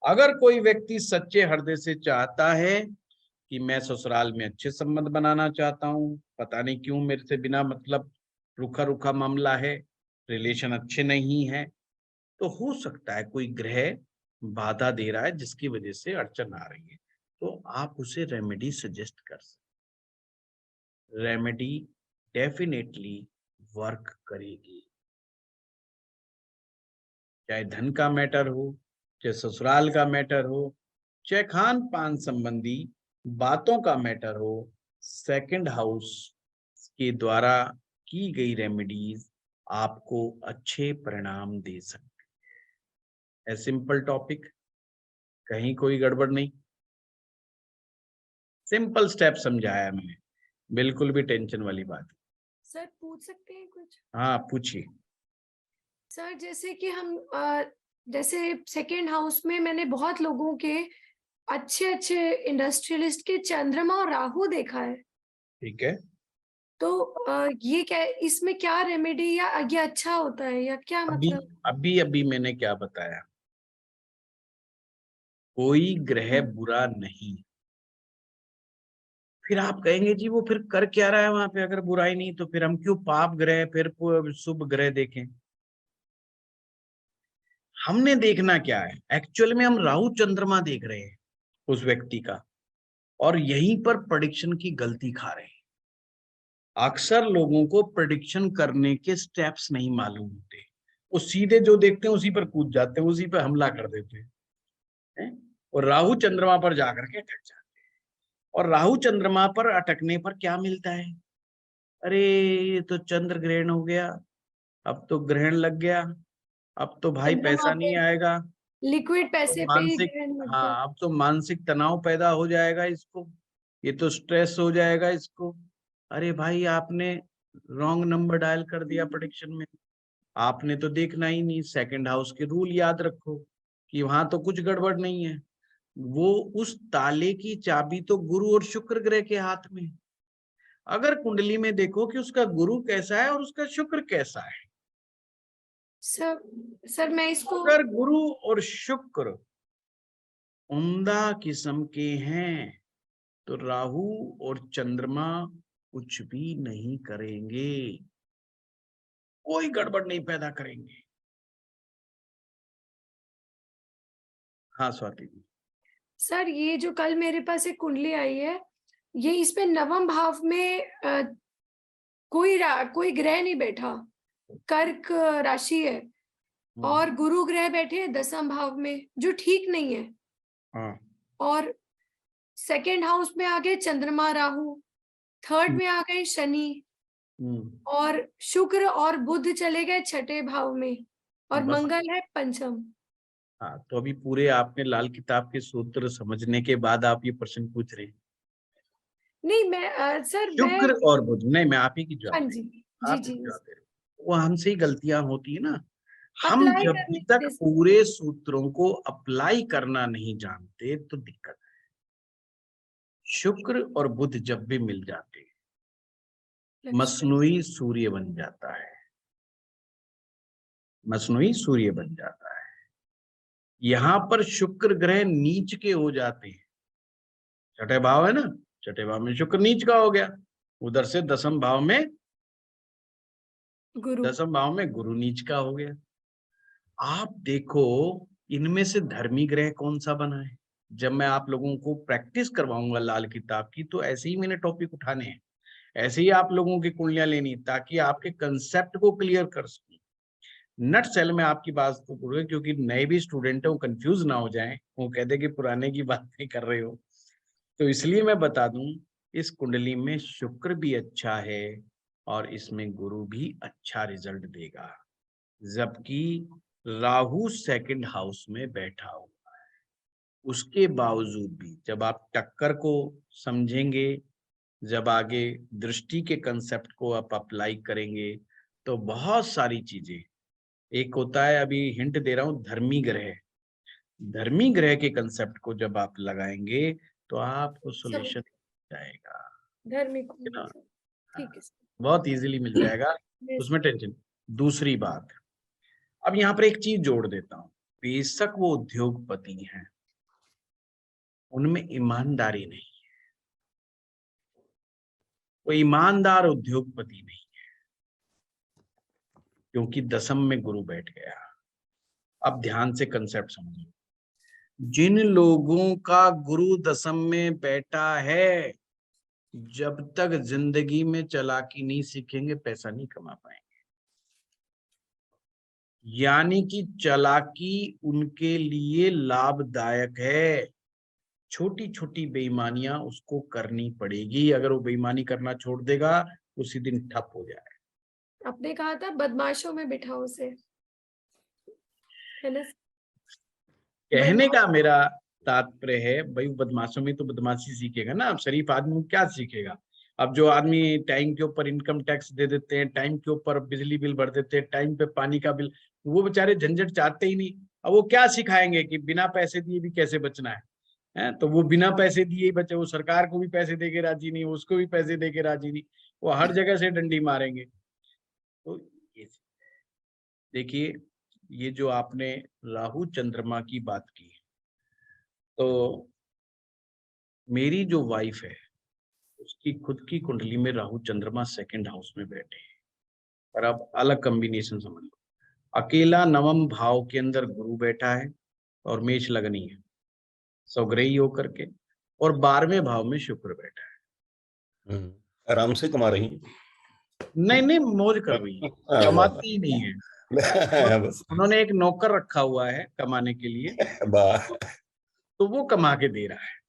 अगर कोई व्यक्ति सच्चे हृदय से चाहता है कि मैं ससुराल में अच्छे संबंध बनाना चाहता हूँ, पता नहीं क्यों मेरे से बिना मतलब रूखा रूखा मामला है, रिलेशन अच्छे नहीं है, तो हो सकता है कोई ग्रह बाधा दे रहा है जिसकी वजह से अड़चन आ रही है, तो आप उसे रेमेडी सजेस्ट कर सकते। रेमेडी डेफिनेटली वर्क करेगी। चाहे धन का मैटर हो, चाहे ससुराल का मैटर हो, चाहे खान पान संबंधी बातों का मैटर हो, सेकंड हाउस के द्वारा की गई रेमेडीज आपको अच्छे परिणाम दे सकती है। सिंपल टॉपिक, कहीं कोई गड़बड़ नहीं, सिंपल स्टेप समझाया मैंने, बिल्कुल भी टेंशन वाली बात। सर पूछ सकते हैं कुछ? हाँ पूछिए। सर जैसे कि हम जैसे सेकेंड हाउस में मैंने बहुत लोगों के अच्छे अच्छे इंडस्ट्रियलिस्ट के चंद्रमा और राहु देखा है, ठीक है, तो ये क्या, इसमें क्या रेमेडी या ये अच्छा होता है या क्या अभी मतलब? अभी अभी मैंने क्या बताया, कोई ग्रह बुरा नहीं। फिर आप कहेंगे जी वो फिर कर क्या रहा है वहां पे, अगर बुराई नहीं तो फिर हम क्यों पाप ग्रह फिर शुभ ग्रह देखें? हमने देखना क्या है, एक्चुअल में हम राहु चंद्रमा देख रहे हैं उस व्यक्ति का, और यहीं पर प्रेडिक्शन की गलती खा रहे हैं। अक्सर लोगों को प्रेडिक्शन करने के स्टेप्स नहीं मालूम होते, वो सीधे जो देखते हैं उसी पर कूद जाते हैं, उसी पर हमला कर देते हैं, और राहु चंद्रमा पर जाकर के अटक जाते हैं। और राहु चंद्रमा पर अटकने पर क्या मिलता है? अरे ये तो चंद्र ग्रहण हो गया, अब तो ग्रहण लग गया, अब तो भाई चंद्रमा पैसा पे नहीं आएगा, लिक्विड तो पैसे पे ही मानसिक, ग्रहण लग गया। हाँ अब तो मानसिक तनाव पैदा हो जाएगा इसको, ये तो स्ट्रेस हो जाएगा इसको। अरे भाई आपने रॉन्ग नंबर डायल कर दिया प्रेडिक्शन में, आपने तो देखना ही नहीं। सेकंड हाउस के रूल याद रखो कि वहां तो कुछ गड़बड़ नहीं है, वो उस ताले की चाबी तो गुरु और शुक्र ग्रह के हाथ में है। अगर कुंडली में देखो कि उसका गुरु कैसा है और उसका शुक्र कैसा है, सर मैं इसको अगर गुरु और शुक्र उम्दा किस्म के हैं तो राहु और चंद्रमा कुछ भी नहीं करेंगे, कोई गड़बड़ नहीं पैदा करेंगे। हाँ स्वाति जी। सर ये जो कल मेरे पास एक कुंडली आई है, ये इसमें नवम भाव में कोई ग्रह नहीं बैठा, कर्क राशि है और गुरु ग्रह बैठे हैं दसम भाव में, जो ठीक नहीं है। हाँ और सेकेंड हाउस में आ गए चंद्रमा राहु, थर्ड में आ गए शनि, और शुक्र और बुध चले गए छठे भाव में, और बस। मंगल है पंचम। हाँ तो अभी पूरे आपने लाल किताब के सूत्र समझने के बाद आप ये प्रश्न पूछ रहे हैं? नहीं मैं सर मैं शुक्र और बुध, नहीं मैं आप ही की जवाब हाँ दे जी, रही हूँ, जी आप ही जी, की जवाब दे रहे हो। वो हमसे ही गलतियां होती है ना, हम अप्लाई जब करने तक जैसे। पूरे सूत्रों को अप्लाई करना नहीं जानते तो दिक्कत है। शुक्र और बुध जब भी मिल जाते हैं, मसनूई सूर्य बन जाता है, मसनूई सूर्य बन जाता है। यहाँ पर शुक्र ग्रह नीच के हो जाते हैं, छठे भाव है ना, छठे भाव में शुक्र नीच का हो गया, उधर से दसम भाव में गुरु नीच का हो गया। आप देखो इनमें से धर्मी ग्रह कौन सा बना है। जब मैं आप लोगों को प्रैक्टिस करवाऊंगा लाल किताब की, तो ऐसे ही मैंने टॉपिक उठाने हैं, ऐसे ही आप लोगों की कुंडलियां लेनी, ताकि आपके कंसेप्ट को क्लियर कर सकूं। नट सेल में आपकी बात को पूरे, क्योंकि नए भी स्टूडेंट है वो कंफ्यूज ना हो जाएं, वो कहते कि पुराने की बात नहीं कर रहे हो। तो इसलिए मैं बता दूं, इस कुंडली में शुक्र भी अच्छा है और इसमें गुरु भी अच्छा रिजल्ट देगा, जबकि राहु सेकंड हाउस में बैठा हुआ है। उसके बावजूद भी जब आप टक्कर को समझेंगे, जब आगे दृष्टि के कंसेप्ट को आप अप्लाई करेंगे, तो बहुत सारी चीजें, एक होता है, अभी हिंट दे रहा हूं, धर्मी ग्रह के कंसेप्ट को जब आप लगाएंगे तो आपको सॉल्यूशन जाएगा, धर्मिक, है ना? ठीक है, बहुत इजीली मिल जाएगा, उसमें टेंशन। दूसरी बात, अब यहाँ पर एक चीज जोड़ देता हूं, बेशक वो उद्योगपति हैं, उनमें ईमानदारी नहीं है, वो ईमानदार उद्योगपति नहीं है, क्योंकि दसम में गुरु बैठ गया। अब ध्यान से कंसेप्ट समझो, जिन लोगों का गुरु दसम में बैठा है, जब तक जिंदगी में चालाकी नहीं सीखेंगे पैसा नहीं कमा पाएंगे। यानी कि चालाकी उनके लिए लाभदायक है, छोटी छोटी बेईमानियां उसको करनी पड़ेगी, अगर वो बेईमानी करना छोड़ देगा उसी दिन ठप हो जाए। आपने कहा था बदमाशों में बिठाओ उसे, है ना? कहने का मेरा तात्पर्य है भाई, बदमाशों में तो बदमाशी सीखेगा ना, अब शरीफ आदमी क्या सीखेगा। अब जो आदमी टाइम के ऊपर इनकम टैक्स दे देते हैं, टाइम के ऊपर बिजली बिल भर देते हैं, टाइम पे पानी का बिल, वो बेचारे झंझट चाहते ही नहीं। अब वो क्या सिखाएंगे कि बिना पैसे दिए भी कैसे बचना है? तो वो बिना पैसे दिए ही बचे, वो सरकार को भी पैसे दे के राजी नहीं, उसको भी पैसे दे के राजी नहीं, वो हर जगह से डंडी मारेंगे। तो ये देखिए, ये जो आपने राहु चंद्रमा की बात की, तो मेरी जो वाइफ है उसकी खुद की कुंडली में राहु चंद्रमा सेकंड हाउस में बैठे हैं, पर अब अलग कॉम्बिनेशन समझ लो, अकेला नवम भाव के अंदर गुरु बैठा है और मेष लगनी है स्वग्रही होकर के, और 12वें भाव में शुक्र बैठा है। आराम से कमा रही नहीं नहीं, मौज कर रही है, कमाती ही नहीं है। बस उन्होंने एक नौकर रखा हुआ है कमाने के लिए, तो वो कमा के दे रहा है।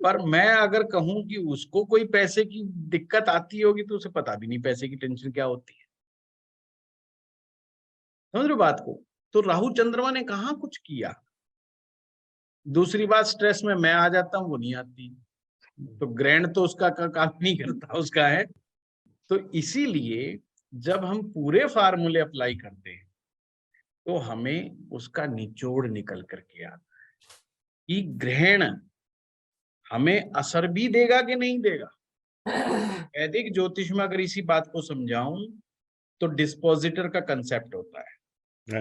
पर मैं अगर कहूं कि उसको कोई पैसे की दिक्कत आती होगी तो उसे पता भी नहीं पैसे की टेंशन क्या होती है। समझ रहे हो बात को? तो राहु चंद्रमा ने कहाँ कुछ किया। दूसरी बात, स्ट्रेस में मैं आ जाता हूँ, वो नहीं आती, तो ग्रैंड तो उसका काम नहीं करता, उसका है। तो इसीलिए जब हम पूरे फार्मूले अप्लाई करते हैं तो हमें उसका निचोड़ निकल करके आता है कि ग्रहण हमें असर भी देगा कि नहीं देगा। वैदिक ज्योतिष में अगर इसी बात को समझाऊं तो डिस्पोजिटर का कंसेप्ट होता है।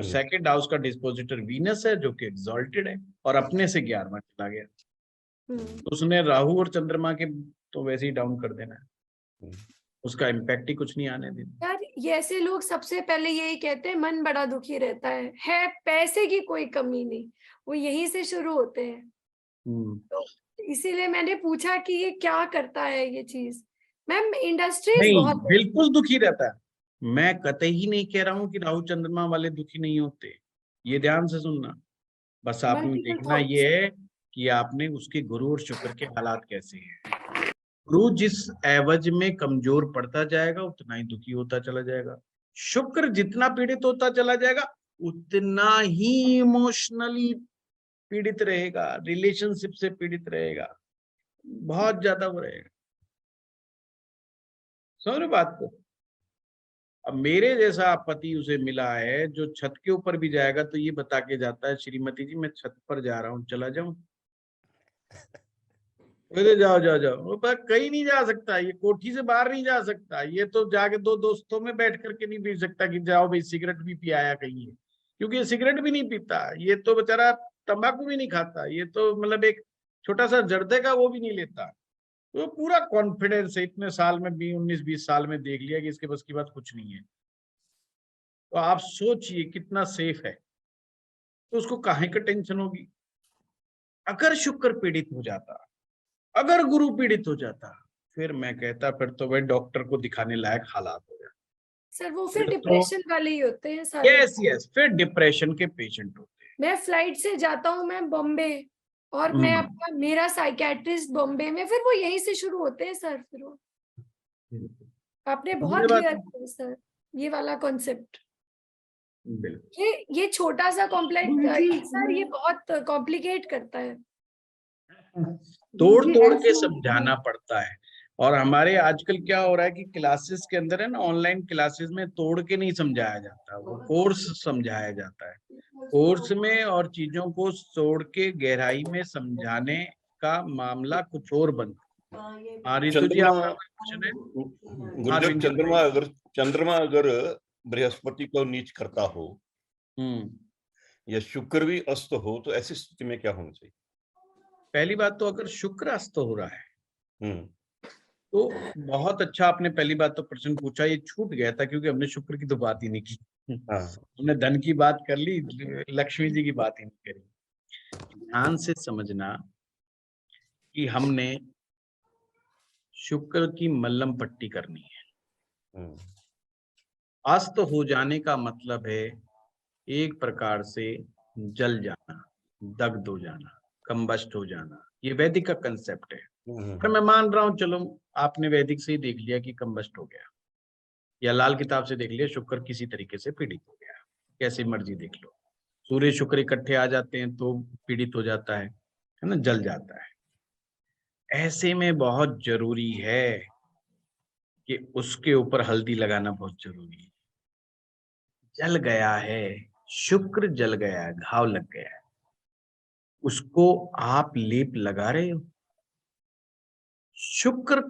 सेकंड हाउस का डिस्पोजिटर वीनस है, जो कि एक्सॉल्टेड है और अपने से 11वां चला गया, तो उसने राहु और चंद्रमा के तो वैसे ही डाउन कर देना है, उसका इम्पैक्ट ही कुछ नहीं आने देना। यार ये ऐसे लोग सबसे पहले यही कहते हैं मन बड़ा दुखी रहता है पैसे की कोई कमी नहीं, वो यहीं से शुरू होते हैं। तो इसीलिए मैंने पूछा कि ये क्या करता है ये चीज। मैम इंडस्ट्रीज बहुत बिल्कुल दुखी रहता है, मैं कतई नहीं कह रहा हूँ कि राहु चंद्रमा वाले दुखी नहीं होते, ये ध्यान से सुनना। बस आपने देखना ये है कि आपने उसके गुरु और शुक्र के हालात कैसे हैं। गुरु जिस एवज में कमजोर पड़ता जाएगा उतना ही दुखी होता चला जाएगा, शुक्र जितना पीड़ित होता चला जाएगा उतना ही इमोशनली पीड़ित रहेगा, रिलेशनशिप से पीड़ित रहेगा, बहुत ज्यादा वो रहेगा। समझ रहे बात को? अब मेरे जैसा पति उसे मिला है जो छत के ऊपर भी जाएगा तो ये बता के जाता है, श्रीमती जी मैं छत पर जा रहा हूँ, चला जाऊं? जाओ जाओ जाओ, वो कहीं नहीं जा सकता, ये कोठी से बाहर नहीं जा सकता, ये तो जाके दो दोस्तों में बैठ करके नहीं पी सकता कि जाओ भाई सिगरेट भी पियाया कहीं, क्योंकि ये सिगरेट भी नहीं पीता, ये तो बेचारा तंबाकू भी नहीं खाता, ये तो मतलब एक छोटा सा जर्दे का वो भी नहीं लेता, तो पूरा कॉन्फिडेंस है, इतने साल में भी 19-20 साल में देख लिया कि इसके बस की बात कुछ नहीं है। तो आप सोचिए कितना सेफ है, तो उसको काहे का टेंशन होगी। अगर शुक्र पीड़ित हो जाता, अगर गुरु पीड़ित हो जाता, फिर मैं कहता फिर तो भाई डॉक्टर को दिखाने लायक हालात हो जाते। सर वो फिर फिर तो डिप्रेशन वाले ही होते हैं सारे। यस, फिर डिप्रेशन के पेशेंट होते हैं। मैं फ्लाइट से जाता हूँ मैं बॉम्बे, और मैं अपना मेरा साइकेट्रिस्ट बॉम्बे में, फिर वो यहीं से शुरू होते हैं सर। फिर वो आपने बहुत धन्यवाद। क्लियर किया सर ये वाला कॉन्सेप्ट। बिल्कुल। ये छोटा सा कॉम्प्लेक्स सर, ये बहुत कॉम्प्लिकेट करता है। तोड़ तोड़ के समझाना पड़ता है। और हमारे आजकल क्या हो रहा है कि क्लासेस के अंदर है ना, ऑनलाइन क्लासेस में तोड़ के नहीं समझाया जाता, वो कोर्स समझाया जाता है। कोर्स में और चीजों को तोड़ के गहराई में समझाने का मामला कुछ और बनता है। हाँ रितु जी, चंद्रमा, आपका कोई क्वेश्चन है? हाँ गुरुदेव, रिंकू। चंद्रमा अगर बृहस्पति को नीच करता हो या शुक्र भी अस्त हो, तो ऐसी स्थिति में क्या होना चाहिए? पहली बात तो अगर शुक्र अस्त हो रहा है हम्म तो बहुत अच्छा, आपने पहली बात तो प्रश्न पूछा, ये छूट गया था क्योंकि हमने शुक्र की तो बात ही नहीं की। हाँ। हमने धन की बात कर ली, लक्ष्मी जी की बात ही नहीं करी। ध्यान से समझना कि हमने शुक्र की मल्लम पट्टी करनी है। हम्म अस्त हो जाने का मतलब है एक प्रकार से जल जाना, दग्ध हो जाना, कंबस्ट हो जाना। ये वैदिक का कंसेप्ट है। पर मैं मान रहा हूं, चलो आपने वैदिक से ही देख लिया कि कंबस्ट हो गया, या लाल किताब से देख लिया शुक्र किसी तरीके से पीड़ित हो गया, कैसे मर्जी देख लो। सूर्य शुक्र इकट्ठे आ जाते हैं तो पीड़ित हो जाता है ना, जल जाता है। ऐसे में बहुत जरूरी है कि उसके ऊपर हल्दी लगाना बहुत जरूरी है। जल गया है, शुक्र जल गया है, घाव लग गया है, उसको आप लेप लगा रहे हो। शुक्र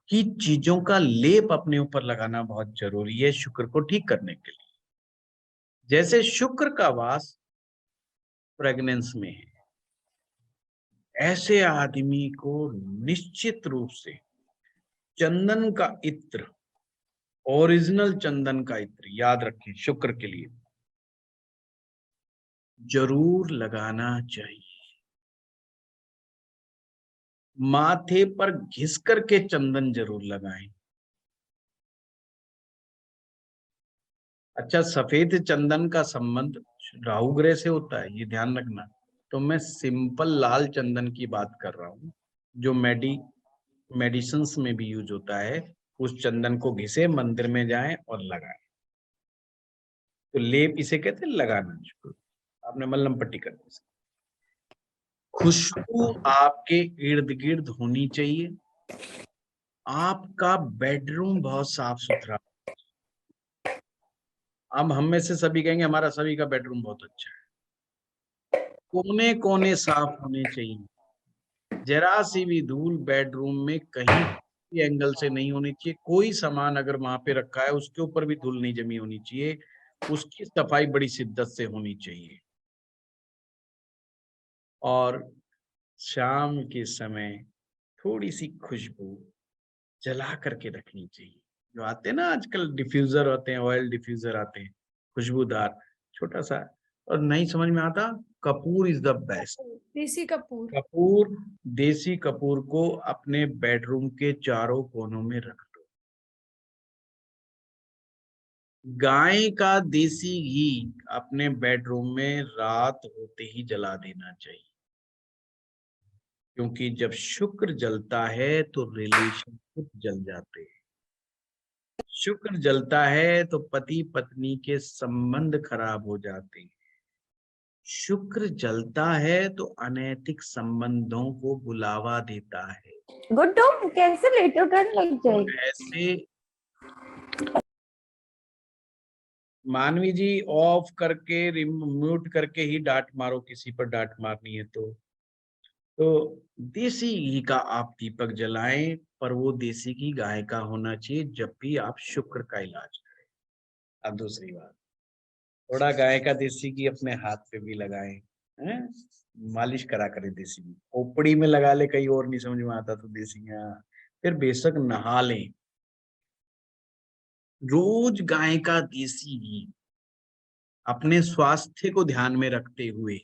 की चीजों का लेप अपने ऊपर लगाना बहुत जरूरी है शुक्र को ठीक करने के लिए। जैसे शुक्र का वास प्रेगनेंस में है, ऐसे आदमी को निश्चित रूप से चंदन का इत्र, ओरिजिनल चंदन का इत्र याद रखें, शुक्र के लिए जरूर लगाना चाहिए। माथे पर घिस करके चंदन जरूर लगाएं। अच्छा, सफेद चंदन का संबंध राहु ग्रह से होता है, ये ध्यान रखना। तो मैं सिंपल लाल चंदन की बात कर रहा हूं, जो मेडिसिन्स में भी यूज होता है। उस चंदन को घिसे, मंदिर में जाएं और लगाएं। तो लेप इसे कहते हैं लगाना। आपने मल्लम पट्टी कर दी। खुशबू आपके इर्द गिर्द होनी चाहिए। आपका बेडरूम बहुत साफ सुथरा। अब हम में से सभी कहेंगे हमारा सभी का बेडरूम बहुत अच्छा है। कोने कोने साफ होने चाहिए। जरा सी भी धूल बेडरूम में कहीं भी एंगल से नहीं होनी चाहिए। कोई सामान अगर वहां पे रखा है उसके ऊपर भी धूल नहीं जमी होनी चाहिए। उसकी सफाई बड़ी शिद्दत से होनी चाहिए। और शाम के समय थोड़ी सी खुशबू जला करके रखनी चाहिए। जो आते हैं ना आजकल डिफ्यूजर होते हैं, ऑयल डिफ्यूजर आते हैं खुशबूदार, छोटा सा। और नहीं समझ में आता, कपूर इज द बेस्ट। देसी कपूर। कपूर, देसी कपूर को अपने बेडरूम के चारों कोनों में रख दो। गाय का देसी घी अपने बेडरूम में रात होते ही जला देना चाहिए, क्योंकि जब शुक्र जलता है तो रिलेशनशिप जल जाते हैं। शुक्र जलता है तो पति पत्नी के संबंध खराब हो जाते हैं। शुक्र जलता है तो अनैतिक संबंधों को बुलावा देता है। गुड्डू कैसे लेटे उठने लग जाएगी। ऐसे मानवी जी ऑफ करके म्यूट करके ही डांट मारो, किसी पर डांट मारनी है तो देसी घी का आप दीपक जलाएं, पर वो देसी घी गाय का होना चाहिए जब भी आप शुक्र का इलाज करें। अब दूसरी बात, थोड़ा गाय का देसी घी अपने हाथ पे भी लगाएं, हैं? मालिश करा करे देसी घी, खोपड़ी में लगा ले, कहीं और नहीं समझ में आता तो देसी घी। हाँ, फिर बेशक नहा लें, रोज गाय का देसी घी, अपने स्वास्थ्य को ध्यान में रखते हुए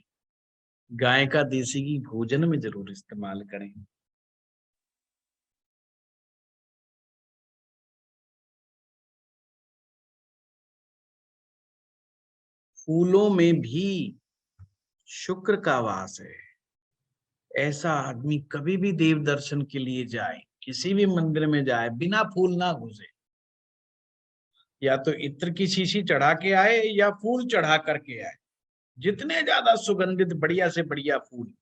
गाय का देसी घी भोजन में जरूर इस्तेमाल करें। फूलों में भी शुक्र का वास है। ऐसा आदमी कभी भी देव दर्शन के लिए जाए, किसी भी मंदिर में जाए, बिना फूल ना घुसे। या तो इत्र की शीशी चढ़ा के आए या फूल चढ़ा करके आए। जितने ज्यादा सुगंधित बढ़िया से बढ़िया फूल,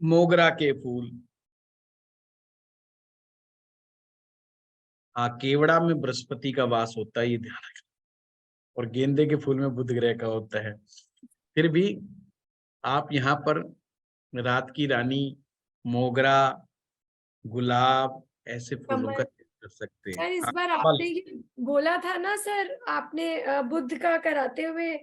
मोगरा के फूल, हाँ केवड़ा में बृहस्पति का वास होता है, ये ध्यान रखना, और गेंदे के फूल में बुध ग्रह का होता है। फिर भी आप यहाँ पर रात की रानी, मोगरा, गुलाब, ऐसे फूलों का कर सकते हैं। सर इस हाँ, बार आपने ये बोला था ना सर, आपने बुद्ध का कराते हुए,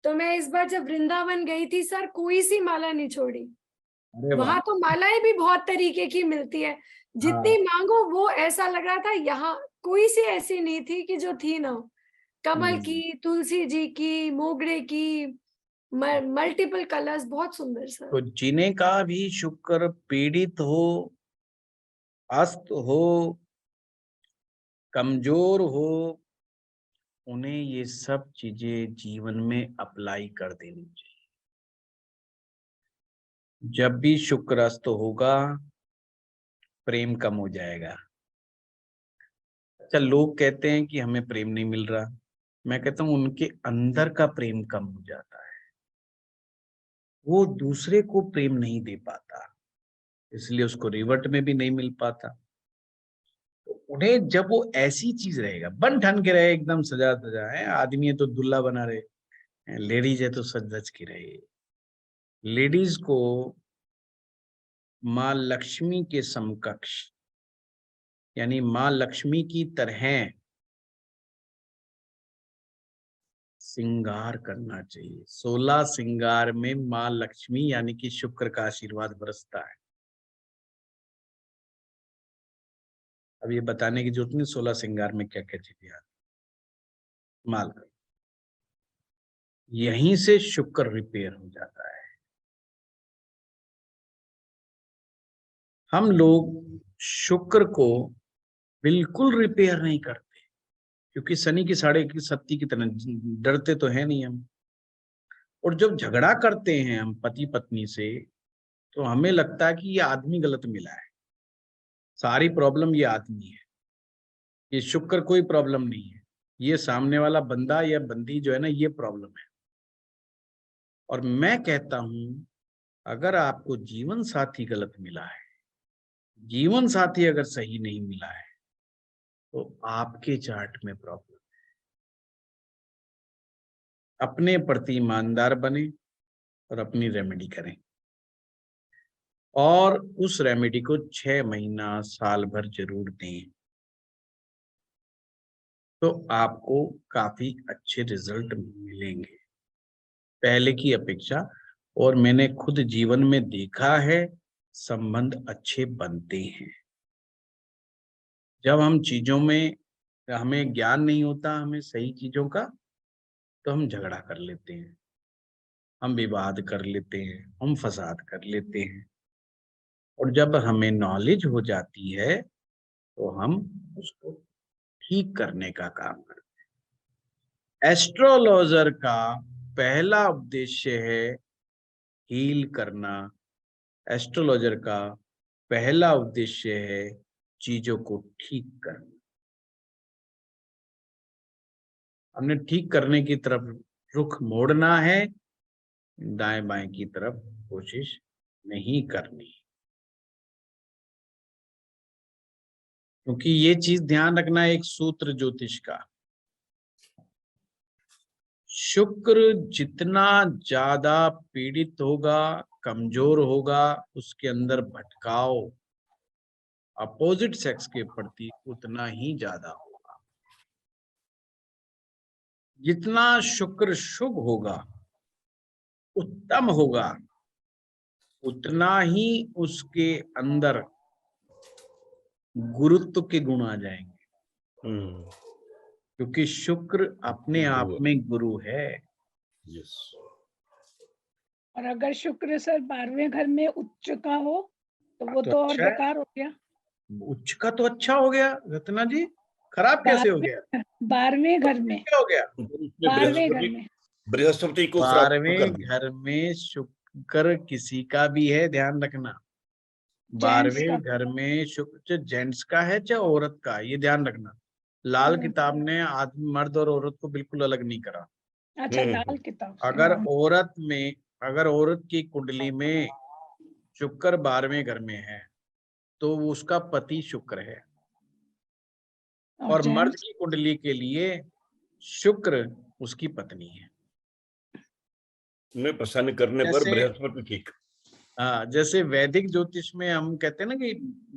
तो मैं इस बार जब वृंदावन गई थी सर, कोई सी माला नहीं छोड़ी। अरे वाह, वहां तो मालाएं भी बहुत तरीके की मिलती है, जितनी मांगो वो, ऐसा लग रहा था यहाँ कोई सी ऐसी नहीं थी कि जो थी ना। कमल की, तुलसी जी की, मोगरे की, मल्टीपल कलर्स, बहुत सुंदर सर। तो जिन्हें का भी शुक्र पीड़ित हो, अस्त हो, कमजोर हो, उन्हें ये सब चीजें जीवन में अप्लाई कर देनी चाहिए। जब भी शुक्र अस्त होगा, प्रेम कम हो जाएगा। अच्छा, लोग कहते हैं कि हमें प्रेम नहीं मिल रहा, मैं कहता हूं उनके अंदर का प्रेम कम हो जाता है, वो दूसरे को प्रेम नहीं दे पाता, इसलिए उसको रिवर्ट में भी नहीं मिल पाता। तो उन्हें जब वो ऐसी चीज रहेगा, बन ठन के रहे, एकदम सजा धजा है, आदमी है तो दुल्ला बना रहे, लेडीज है तो सज धज के रहे। लेडीज को माँ लक्ष्मी के समकक्ष, यानी माँ लक्ष्मी की तरह श्रृंगार करना चाहिए। 16 श्रृंगार में माँ लक्ष्मी यानी कि शुक्र का आशीर्वाद बरसता है। अब ये बताने की जरूरत नहीं 16 श्रृंगार में क्या क्या चीजें आती, माल कर, यहीं से शुक्र रिपेयर हो जाता है। हम लोग शुक्र को बिल्कुल रिपेयर नहीं करते, क्योंकि शनि की साढ़े की सत्ती की तरह डरते तो है नहीं हम। और जब झगड़ा करते हैं हम पति पत्नी से, तो हमें लगता है कि ये आदमी गलत मिला है, सारी प्रॉब्लम ये आदमी है, ये शुक्र कोई प्रॉब्लम नहीं है, ये सामने वाला बंदा या बंदी जो है ना, ये प्रॉब्लम है। और मैं कहता हूं, अगर आपको जीवन साथी गलत मिला है, जीवन साथी अगर सही नहीं मिला है, तो आपके चार्ट में प्रॉब्लम है। अपने प्रति ईमानदार बने और अपनी रेमेडी करें, और उस रेमेडी को 6 महीना साल भर जरूर दें, तो आपको काफी अच्छे रिजल्ट मिलेंगे पहले की अपेक्षा। और मैंने खुद जीवन में देखा है, संबंध अच्छे बनते हैं। जब हम चीजों में, हमें ज्ञान नहीं होता हमें सही चीजों का, तो हम झगड़ा कर लेते हैं, हम विवाद कर लेते हैं, हम फसाद कर लेते हैं। और जब हमें नॉलेज हो जाती है, तो हम उसको ठीक करने का काम करते हैं। एस्ट्रोलॉजर का पहला उद्देश्य है हील करना। एस्ट्रोलॉजर का पहला उद्देश्य है चीजों को ठीक करना। हमने ठीक करने की तरफ रुख मोड़ना है, दाएं बाएं की तरफ कोशिश नहीं करनी। क्योंकि ये चीज ध्यान रखना, एक सूत्र ज्योतिष का, शुक्र जितना ज्यादा पीड़ित होगा, कमजोर होगा, उसके अंदर भटकाव अपोजिट सेक्स के प्रति उतना ही ज्यादा होगा। जितना शुक्र शुभ होगा, उत्तम होगा उतना ही उसके अंदर गुरुत्व के गुण आ जाएंगे, क्योंकि शुक्र अपने आप में गुरु है। यस। और अगर शुक्र सर 12वें घर में उच्च का हो तो वो तो तो और अच्छा है। बेकार हो गया। उच्च का तो अच्छा हो गया रत्ना जी, खराब कैसे हो गया? 12वें घर में, क्या हो गया? 12वें घर में बृहस्पति को खराब कर 12वें दिया। घर में शुक्र किसी का भी है, ध्यान रखना। जेंट्स 12वें का। घर में शुक्र चाहे जेंट्स का है चाहे औरत का, ये ध्यान रखना। लाल किताब ने आदमी, मर्द और औरत को बिल्कुल अलग नहीं करा। अच्छा, लाल किताब से। अगर औरत की कुंडली में शुक्र 12वें घर में है तो उसका पति शुक्र है, और मर्द जेंट्स की कुंडली के लिए शुक्र उसकी पत्नी है। में प्रसन्न करने पर जैसे बृहस्पति ठीक। हाँ, जैसे वैदिक ज्योतिष में हम कहते हैं ना कि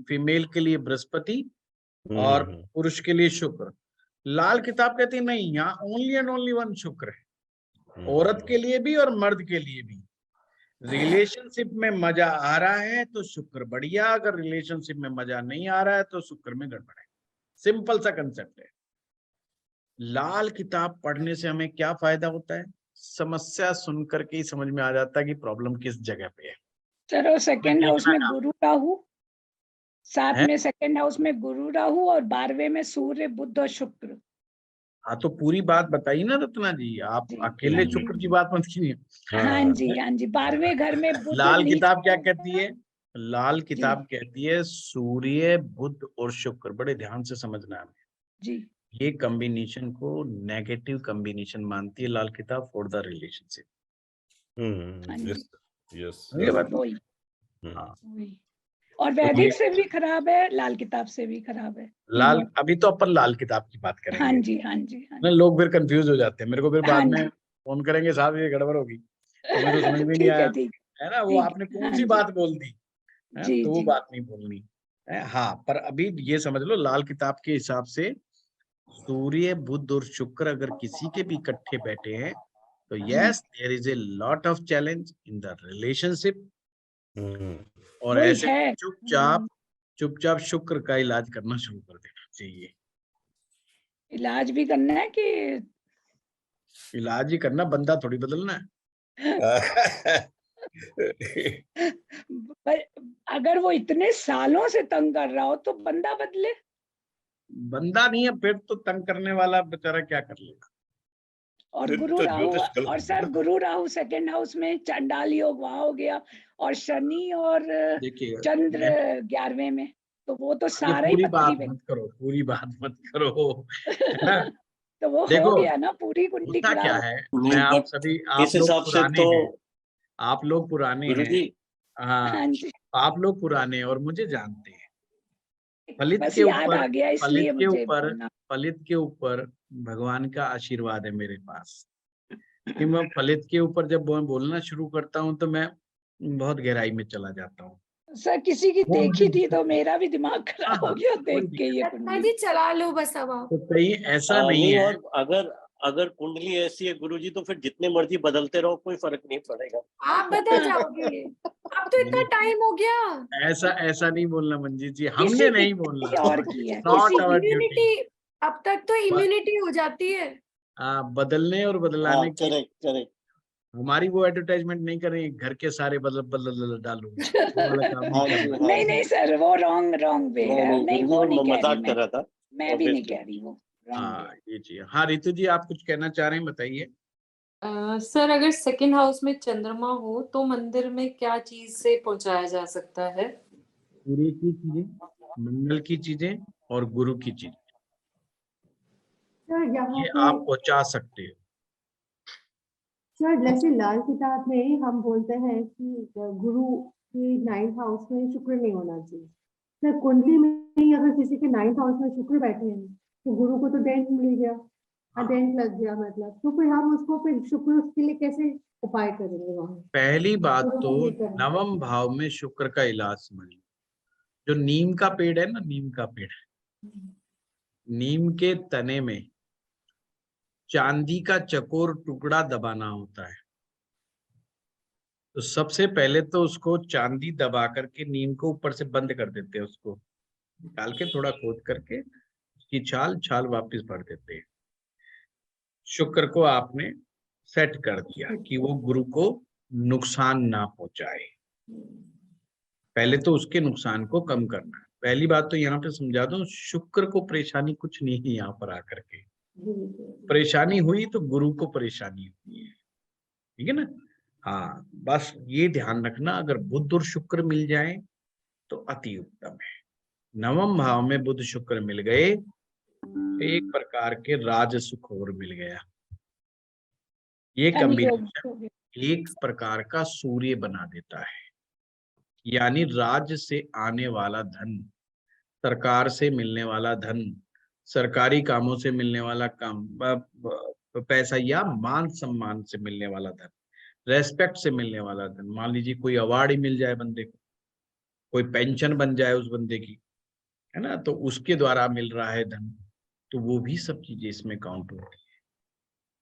फीमेल के लिए बृहस्पति और पुरुष के लिए शुक्र। लाल किताब कहती है नहीं, यहाँ ओनली एंड ओनली वन शुक्र है, औरत के लिए भी और मर्द के लिए भी। रिलेशनशिप में मजा आ रहा है तो शुक्र बढ़िया, अगर रिलेशनशिप में मजा नहीं आ रहा है तो शुक्र में गड़बड़ है। सिंपल सा कंसेप्ट है। लाल किताब पढ़ने से हमें क्या फायदा होता है? समस्या सुन करके ही समझ में आ जाता है कि प्रॉब्लम किस जगह पे है। चलो, सेकंड हाउस में गुरु राहु, 7 है? में सेकंड हाउस में गुरु राहु और 12वें में सूर्य बुध और शुक्र। हाँ, तो पूरी बात बताइए ना रत्ना जी, आप जी, अकेले हाँ जी। शुक्र की बात मत कीजिए। हाँ जी, हाँ जी। 12वें घर में बुध लाल नीच किताब क्या में कहती है? लाल जी किताब कहती है सूर्य बुध और शुक्र, बड़े ध्यान से समझना है। जी। ये कॉम्बिनेशन को नेगेटिव कॉम्बिनेशन मानती है लाल किताब फॉर द रिलेशनशिप। हाँ जी, यस यस। ये बात वही हाँ, वही। और तो वैदिक से भी खराब है, लाल किताब से भी खराब है। लाल, तीनों। अभी तो अपन लाल किताब की बात हाँ करेंगे जी, हाँ जी, हाँ ना। जी। लोग फिर कंफ्यूज हो जाते हैं, मेरे को फिर हाँ बाद में जी। फोन करेंगे, साहब ये गड़बड़ होगी, हमें तो समझ में नहीं ठीक आया, है, ठीक है ना, वो ठीक आपने है। कौन हाँ सी जी, बात बोल दी है, जी तो वो जी। बात नहीं बोलनी है। हाँ, पर अभी ये समझ लो लाल किताब के हिसाब से सूर्य बुध और शुक्र अगर किसी के भी इकट्ठे बैठे हैं तो yes there is a lot of challenge in the relationship, और वही ऐसे है। चुपचाप शुक्र का इलाज करना शुरू कर देना चाहिए। इलाज भी करना है कि इलाज ही करना, बंदा थोड़ी बदलना है। पर अगर वो इतने सालों से तंग कर रहा हो तो बंदा बदले। बंदा नहीं है फिर तो तंग करने वाला बेचारा क्या कर लेगा। और फिर गुरु तो राहु, ज्योतिष गलत और हो सर गया। गुरु राहु सेकंड हाउस में चांडाल योग वहां हो गया, और शनि और देखिए चंद्र 11वें में, तो वो तो ये सारा ही पूरी पत्थरी बात पे। मत करो, पूरी बात मत करो, है ना। तो वो हो देखो गया ना, पूरी कुंडली होता क्या खराब। है, नहीं, मैं आप बट सभी, इस आप लोग हिसाब से पुराने तो हैं, आप लोग पुराने हैं, गुरुजी हाँ, हाँ जी, आप लोग पुराने हैं और मुझे जानते हैं। फलित बस के याद आ ऊपर, गया फलित इसलिए के मुझे ऊपर, बोलना। फलित के ऊपर भगवान का आशीर्वाद है मेरे पास, कि मैं फलित के ऊपर जब बोलना शुरू करता हूँ तो मैं बहुत गहराई में चला जाता हूँ। सर किसी की वो मुझे देखी थी तो दिक्कत है। मेरा भी दिमाग हाँ खराब हो हाँ, गया कोई देख के ये दिक्कत रत्ना कुंडली। जी चला लो बस अब आप। तो कहीं ऐसा नहीं नहीं, है। और अगर अगर कुंडली ऐसी है गुरुजी तो फिर जितने मर्जी बदलते रहो कोई फर्क नहीं पड़ेगा। आप बदल जाओगे, अब तो इतना नहीं, टाइम हो गया। ऐसा ऐसा नहीं बोलना मंजीत जी, किसी हमने की नहीं बोलना। किसी और की है, नॉट किसी आवर की। ड्यूटी। इम्यूनिटी, अब तक तो इम्यूनिटी हो जाती है। बदलने और हाँ, बदलाने की करेक्ट करेक्ट। हमारी वो एडवर्टाइजमेंट नहीं करेंगे, घर के सारे बदल बदल डालू, वो वाला काम नहीं हाँ जी, करना। हाँ नहीं जी। नहीं सर, वो रॉन्ग रॉन्ग वे नहीं है। नहीं नहीं, गुरुजी, वो मैं नहीं कह रही मजाक कर रहा था मैं भी नहीं ऑब्वियसली। कह रही वो रॉन्ग वे। हाँ ये चीज, हाँ रितु जी आप कुछ कहना चाह रहे हैं, बताइए। सर अगर सेकंड हाउस में चंद्रमा हो तो मंदिर में क्या चीज से पहुंचाया जा सकता है? सूर्य की चीजें, मंगल की चीजें और गुरु की चीजें, सर यहाँ ये पे, आप पहुंचा सकते हो। सर जैसे लाल किताब में हम बोलते हैं कि गुरु के 9th हाउस में शुक्र नहीं होना चाहिए। सर कुंडली में ही अगर किसी के 9th हाउस में शुक्र बैठे हैं तो गुरु को तो डेंट मिल गया, डेंट लग गया, मतलब तो फिर हम उसको फिर शुक्र उसके लिए कैसे उपाय करेंगे वहां? पहली बात गुरु तो को ये करना। नवम भाव में शुक्र का इलाज समझ लो। जो नीम का पेड़ है ना, नीम का पेड़, नीम के तने में चांदी का चकोर टुकड़ा दबाना होता है। तो सबसे पहले तो उसको चांदी दबा करके नीम को ऊपर से बंद कर देते हैं, उसको निकाल के थोड़ा खोद करके उसकी छाल वापस भर देते हैं। शुक्र को आपने सेट कर दिया कि वो गुरु को नुकसान ना पहुंचाए। पहले तो उसके नुकसान को कम करना है। पहली बात तो यहाँ पे समझा दूं, शुक्र को परेशानी कुछ नहीं है। यहाँ पर आकर के परेशानी हुई तो गुरु को परेशानी हुई है, ठीक है ना। हाँ, बस ये ध्यान रखना, अगर बुध और शुक्र मिल जाए तो अति उत्तम है। नवम भाव में बुध शुक्र मिल गए, एक प्रकार के राज सुख और मिल गया। ये धन योग कॉम्बिनेशन हो गया। एक प्रकार का सूर्य बना देता है, यानी राज्य से आने वाला धन, सरकार से मिलने वाला धन, सरकारी कामों से मिलने वाला काम पैसा, या मान सम्मान से मिलने वाला धन, रेस्पेक्ट से मिलने वाला धन। मान लीजिए कोई अवार्ड ही मिल जाए बंदे को, कोई पेंशन बन जाए उस बंदे की, है ना, तो उसके द्वारा मिल रहा है धन, तो वो भी सब चीजें इसमें काउंट होती है।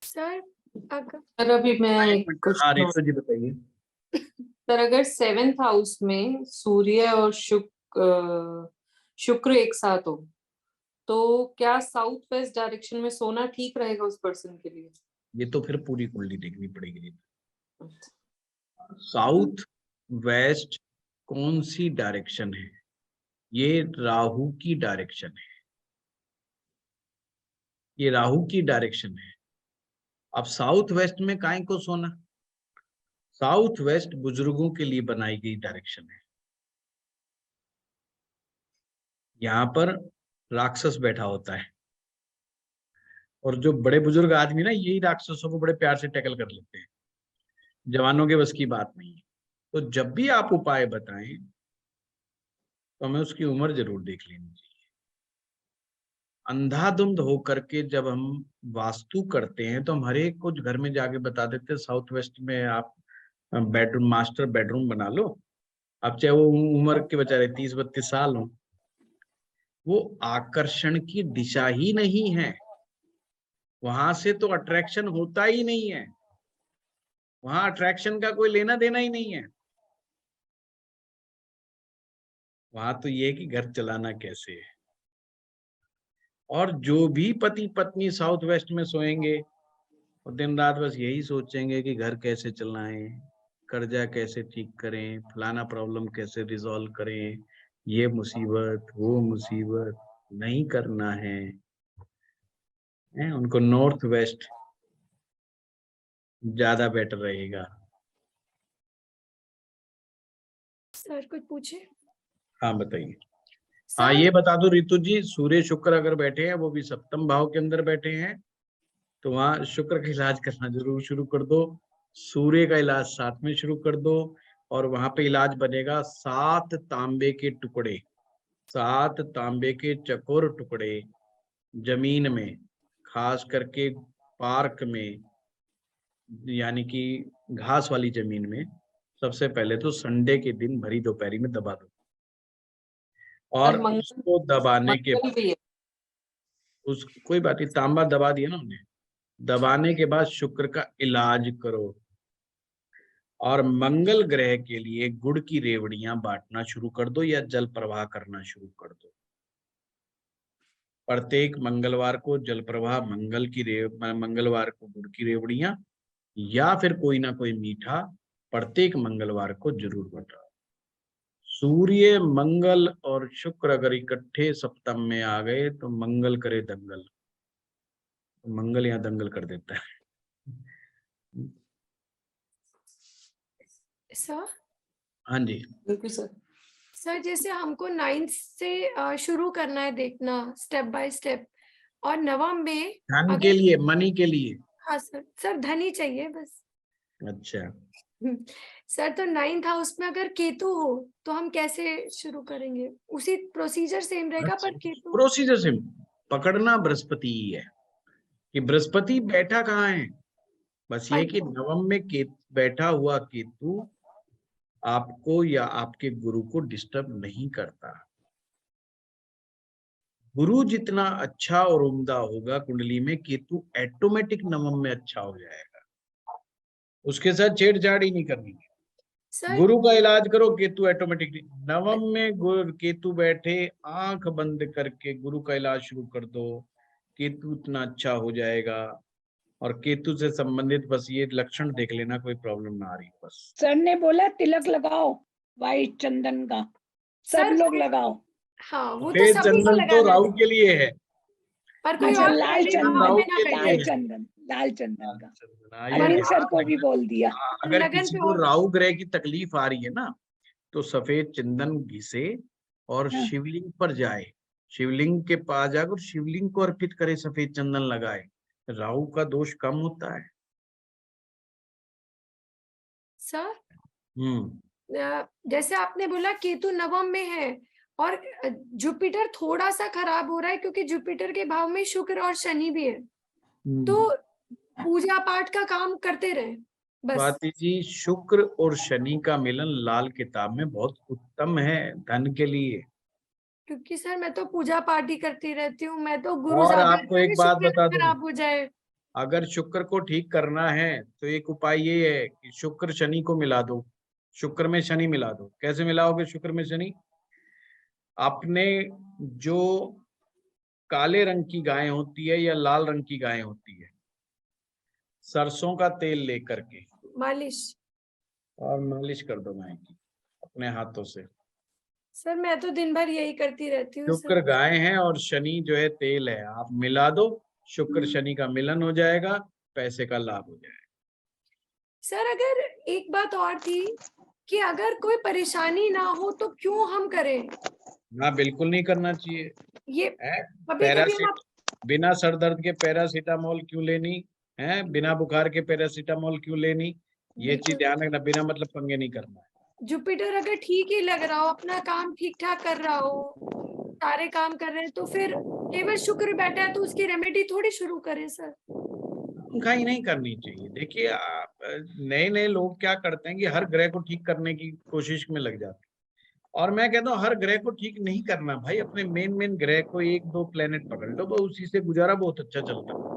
सर अगर सर अभी मैं कुछ हाँ रितु जी बताइए। सर, अगर 7th हाउस में सूर्य और शुक्र एक साथ हो तो क्या साउथ वेस्ट डायरेक्शन में सोना ठीक रहेगा उस पर्सन के लिए? ये तो फिर पूरी कुंडली देखनी पड़ेगी। साउथ वेस्ट कौन सी डायरेक्शन है? ये राहु की डायरेक्शन है, ये राहु की डायरेक्शन है। अब साउथ वेस्ट में काहे को सोना? साउथ वेस्ट बुजुर्गों के लिए बनाई गई डायरेक्शन है। यहाँ पर राक्षस बैठा होता है, और जो बड़े बुजुर्ग आदमी ना, यही राक्षसों को बड़े प्यार से टैकल कर लेते हैं। जवानों के बस की बात नहीं है। तो जब भी आप उपाय बताएं तो हमें उसकी उम्र जरूर देख लेनी चाहिए। अंधाधुंध होकर के जब हम वास्तु करते हैं तो हम हर एक को घर में जाके बता देते हैं साउथ वेस्ट में आप बेडरूम, मास्टर बेडरूम बना लो। अब चाहे वो उम्र के बेचारे 30-32 साल हो, वो आकर्षण की दिशा ही नहीं है। वहां से तो अट्रैक्शन होता ही नहीं है, वहां अट्रैक्शन का कोई लेना देना ही नहीं है। वहां तो ये कि घर चलाना कैसे है। और जो भी पति पत्नी साउथ वेस्ट में सोएंगे और दिन रात बस यही सोचेंगे कि घर कैसे चलाएं, कर्जा कैसे ठीक करें, फलाना प्रॉब्लम कैसे रिजॉल्व करें, ये मुसीबत वो मुसीबत, नहीं करना है, उनको नॉर्थ वेस्ट ज्यादा बेटर रहेगा। सर कुछ पूछे? हाँ बताइए। हाँ सर ये बता दो रितु जी, सूर्य शुक्र अगर बैठे हैं, वो भी सप्तम भाव के अंदर बैठे हैं, तो वहां शुक्र का इलाज करना जरूर शुरू कर दो, सूर्य का इलाज साथ में शुरू कर दो। और वहां पे इलाज बनेगा 7 तांबे के टुकड़े, 7 तांबे के चकोर टुकड़े जमीन में, खास करके पार्क में, यानी कि घास वाली जमीन में, सबसे पहले तो संडे के दिन भरी दोपहरी में दबा दो। और उसको दबाने के मंगल भी है। उस कोई बात नहीं, तांबा दबा दिया ना उन्हें, दबाने के बाद शुक्र का इलाज करो। और मंगल ग्रह के लिए गुड़ की रेवड़ियां बांटना शुरू कर दो या जल प्रवाह करना शुरू कर दो। प्रत्येक मंगलवार को जल प्रवाह, मंगलवार को गुड़ की रेवड़ियां, या फिर कोई ना कोई मीठा प्रत्येक मंगलवार को जरूर बांटो। सूर्य, मंगल और शुक्र अगर इकट्ठे सप्तम में आ गए तो मंगल करे दंगल, मंगल यहाँ दंगल कर देता है। सर हाँ जी बिल्कुल सर। सर जैसे हमको 9th से शुरू करना है देखना स्टेप बाय स्टेप, और नवम में धन के लिए, मनी के लिए। हाँ सर धन ही चाहिए बस। अच्छा सर तो 9th हाउस में अगर केतु हो तो हम कैसे शुरू करेंगे? उसी प्रोसीजर सेम रहेगा पर केतु प्रोसीजर से पकड़ना बृहस्पति ही है, कि बृहस्पति बैठा कहाँ है। बस ये कि नवम में बैठा हुआ केतु आपको या आपके गुरु को डिस्टर्ब नहीं करता। गुरु जितना अच्छा और उम्दा होगा कुंडली में, केतु ऑटोमेटिक नवम में अच्छा हो जाएगा। उसके साथ छेड़छाड़ ही नहीं करनी है। सर गुरु का इलाज करो, केतु ऑटोमेटिकली। नवम में गुरु केतु बैठे, आंख बंद करके गुरु का इलाज शुरू कर दो, केतु इतना अच्छा हो जाएगा। और केतु से संबंधित बस ये लक्षण देख लेना, कोई प्रॉब्लम ना आ रही बस। सर ने बोला तिलक लगाओ वाइट चंदन का, सब सर लोग लगाओ। हाँ वो तो सफेद सभी को चंदन तो लगाना राहु है, के लिए है। पर कोई अच्छा और लाल पहले भाव चंदन, में ना के लिए बैठे। लाल चंदन, लाल चंदन का। हाँ, ये अनिल सर ध्यान को भी रखना। बोल दिया। अगर लगन किसी पे को और राहु ग्रह की तकलीफ आ रही है ना, तो सफेद चंदन घिसे और हाँ। शिवलिंग पर जाए, शिवलिंग के पास जाकर शिवलिंग को अर्पित करे, सफेद चंदन लगाए, राहु का दोष कम होता है। सर हम्म। जैसे आपने बोला केतु नवम में है और जुपिटर थोड़ा सा खराब हो रहा है, क्योंकि जुपिटर के भाव में शुक्र और शनि भी है। तो पूजा पाठ का काम करते रहे बस। स्वाति जी, शुक्र और शनि का मिलन लाल किताब में बहुत उत्तम है धन के लिए। क्योंकि सर मैं तो पूजा पाठ ही करती रहती हूँ, मैं तो गुरु और ज्यादा आपको एक बात शुक्र बता दूं, खराब हो जाए। अगर शुक्र को ठीक करना है तो एक उपाय ये है कि शुक्र शनि को मिला दो, शुक्र में शनि मिला दो। कैसे मिलाओगे शुक्र में शनि? आपने जो काले रंग की गाय होती है या लाल रंग की गाय होती है, सरसों का तेल लेकर के मालिश। और मालिश कर दो गाय की अपने हाथों से। सर मैं तो दिन भर यही करती रहती हूँ शुक्र सर। गाय है और शनि जो है तेल है, आप मिला दो, शुक्र शनि का मिलन हो जाएगा, पैसे का लाभ हो जाएगा। सर अगर एक बात और थी कि अगर कोई परेशानी ना हो तो क्यों हम करें? ना, बिल्कुल नहीं करना चाहिए। ये है कभी कभी हम बिना सर दर्द के पैरासीटामोल क्यों लेनी है, बिना बुखार के पैरासीटामोल क्यों लेनी, ये चीज ध्यान रखना। बिना मतलब पंगे नहीं करना है। जुपिटर अगर ठीक ही लग रहा हो, अपना काम ठीक ठाक कर रहा हो, सारे काम कर रहे हैं, तो फिर केवल शुक्र बैठा है तो उसकी रेमेडी थोड़ी शुरू करें सर। खाई नहीं करनी चाहिए। देखिए, नए नए लोग क्या करते हैं कि हर ग्रह को ठीक करने की कोशिश में लग जाते हैं, और मैं कहता हूँ हर ग्रह को ठीक नहीं करना भाई। अपने मेन ग्रह को एक दो प्लेनेट पकड़ लो, बस उसी से गुजारा बहुत अच्छा चलता है।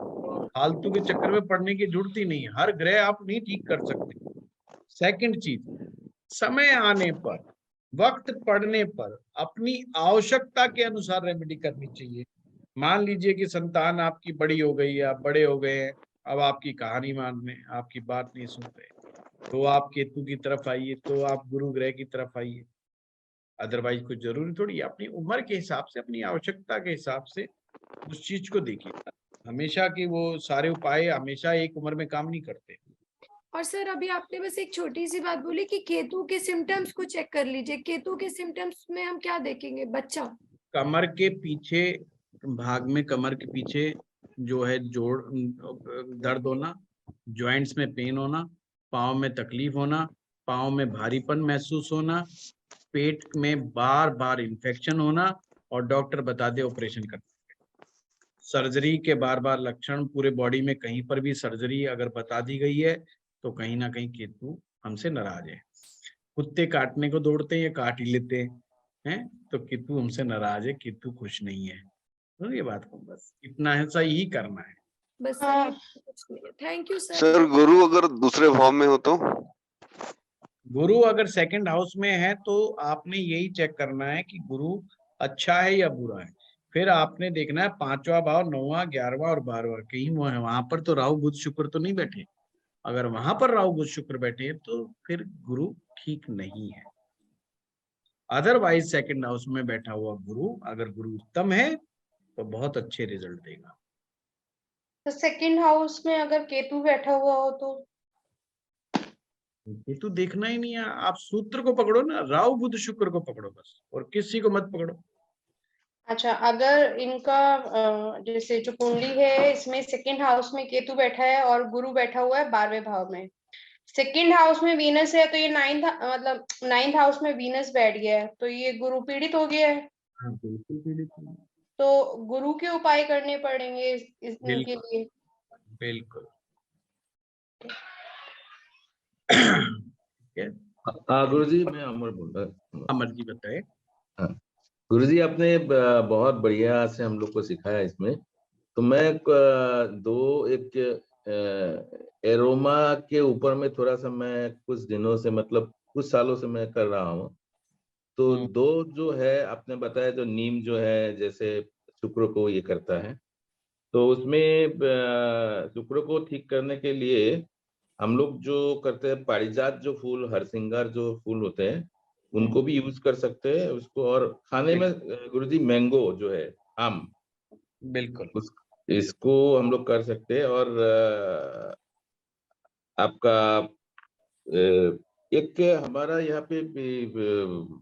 फालतू के चक्कर में पड़ने की जरूरत ही नहीं है, हर ग्रह आप नहीं ठीक कर सकते। सेकंड चीज, समय आने पर, वक्त पड़ने पर अपनी आवश्यकता के अनुसार रेमेडी करनी चाहिए। मान लीजिए कि संतान आपकी बड़ी हो गई, आप बड़े हो गए हैं, अब आपकी कहानी मान रहे, आपकी बात नहीं सुन रहे, तो आप केतु की तरफ आइए, तो आप गुरु ग्रह की तरफ आइए। अदरवाइज कुछ जरूरी थोड़ी है। अपनी उम्र के हिसाब से, अपनी आवश्यकता के हिसाब से उस चीज को देखिए। हमेशा की वो सारे उपाय हमेशा एक उम्र में काम नहीं करते। और सर अभी आपने बस एक छोटी सी बात बोली कि केतु के सिम्टम्स को चेक कर लीजिए। केतु के सिम्टम्स में हम क्या देखेंगे? बच्चा कमर के पीछे भाग में, कमर के पीछे जो है जोड़ दर्द होना, जॉइंट्स में पेन होना, पाँव में तकलीफ होना, पाँव में भारीपन महसूस होना, पेट में बार बार इन्फेक्शन होना, और डॉक्टर बता दे ऑपरेशन करना। सर्जरी के बार बार लक्षण पूरे बॉडी में, कहीं पर भी सर्जरी अगर बता दी गई है तो कहीं ना कहीं केतु हमसे नाराज है। कुत्ते काटने को दौड़ते हैं, काट ही लेते हैं, तो केतु हमसे नाराज है, केतु खुश नहीं है। तो ये बात को बस इतना है, सही ही करना है बस सर। कुछ नहीं है। Thank you sir. सर गुरु अगर दूसरे भाव में हो तो? गुरु अगर सेकंड हाउस में है तो आपने यही चेक करना है कि गुरु अच्छा है या बुरा है। फिर आपने देखना है 5वां भाव, 9वां, 11वां और 12वां कहीं वो है, वहां पर तो राहु बुध शुक्र तो नहीं बैठे। अगर वहां पर राहु बुध शुक्र बैठे हैं तो फिर गुरु ठीक नहीं है। अदरवाइज सेकंड हाउस में बैठा हुआ गुरु, अगर गुरु उत्तम है तो बहुत अच्छे रिजल्ट देगा। तो सेकंड हाउस में अगर केतु बैठा हुआ हो तो? केतु देखना ही नहीं है, आप सूत्र को पकड़ो ना, राहु बुध शुक्र को पकड़ो बस, और किसी को मत पकड़ो। अच्छा, अगर इनका जैसे जो कुंडली है इसमें सेकंड हाउस में केतु बैठा है और गुरु बैठा हुआ है 12वें भाव में, सेकंड हाउस में वीनस है, तो ये नाइन्थ हाउस में वीनस बैठ गया है, तो ये गुरु पीड़ित हो गया है। हाँ, बिल्कुल पीड़ित है। तो गुरु के उपाय करने पड़ेंगे इनके लिए। बिल्कुल। गुरुजी, मैं अमर बोल रहा हूँ। अमर जी बताए। हाँ गुरुजी, आपने बहुत बढ़िया से हम लोग को सिखाया इसमें। तो मैं एक एरोमा के ऊपर में थोड़ा सा मैं कुछ दिनों से मतलब कुछ सालों से मैं कर रहा हूँ। तो 2 जो है आपने बताया, जो नीम जो है जैसे शुक्र को ये करता है, तो उसमें शुक्र को ठीक करने के लिए हम लोग जो करते हैं, पारिजात जो फूल, हरसिंगार जो फूल होते हैं, उनको भी यूज कर सकते हैं उसको। और खाने में गुरुजी मैंगो जो है, आम, बिल्कुल इसको हम लोग कर सकते हैं। और आपका एक हमारा यहाँ पे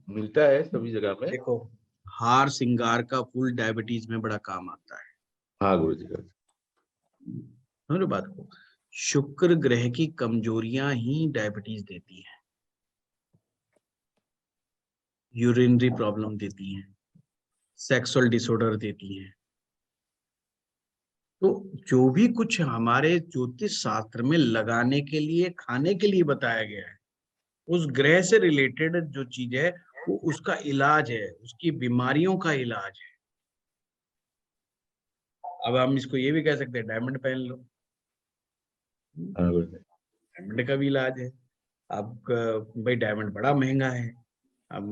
मिलता है सभी जगह में। देखो, हार सिंगार का फूल डायबिटीज में बड़ा काम आता है। हाँ गुरुजी का। समझो बात को, शुक्र ग्रह की कमजोरियां ही डायबिटीज देती हैं, यूरिनरी प्रॉब्लम देती हैं, सेक्सुअल डिसऑर्डर देती हैं। तो जो भी कुछ हमारे ज्योतिष शास्त्र में लगाने के लिए, खाने के लिए बताया गया है, उस ग्रह से रिलेटेड जो चीज है वो उसका इलाज है, उसकी बीमारियों का इलाज है। अब हम इसको ये भी कह सकते हैं डायमंड पहन लो, हाँ गुरुजी। डायमंड का भी इलाज है। अब भाई डायमंड बड़ा महंगा है, अब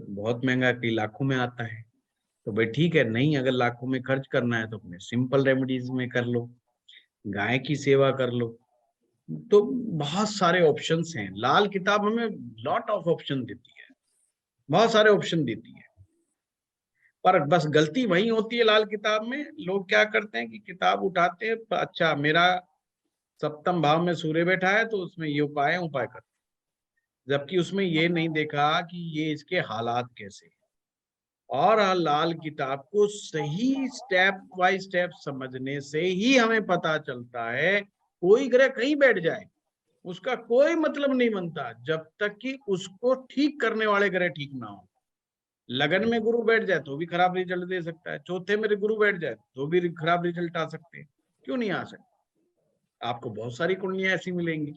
बहुत महंगा, कई लाखों में आता है, तो भाई ठीक है, नहीं अगर लाखों में खर्च करना है तो अपने सिंपल रेमेडीज में कर लो, गाय की सेवा कर लो। तो बहुत सारे ऑप्शंस हैं। लाल किताब हमें लॉट ऑफ ऑप्शन देती है, बहुत सारे ऑप्शन देती है। पर बस गलती वही होती है लाल किताब में, लोग क्या करते हैं कि किताब उठाते हैं, अच्छा मेरा सप्तम भाव में सूर्य बैठा है तो उसमें ये उपाय करते हैं, जबकि उसमें ये नहीं देखा कि ये इसके हालात कैसे हैं। और लाल किताब को सही स्टेप बाय स्टेप समझने से ही हमें पता चलता है, कोई ग्रह कहीं बैठ जाए उसका कोई मतलब नहीं बनता जब तक कि उसको ठीक करने वाले ग्रह ठीक ना हो। लगन में गुरु बैठ जाए तो भी खराब रिजल्ट दे सकता है, चौथे में गुरु बैठ जाए तो भी खराब रिजल्ट आ सकते हैं। क्यों नहीं आ सकते? आपको बहुत सारी कुंडलियां ऐसी मिलेंगी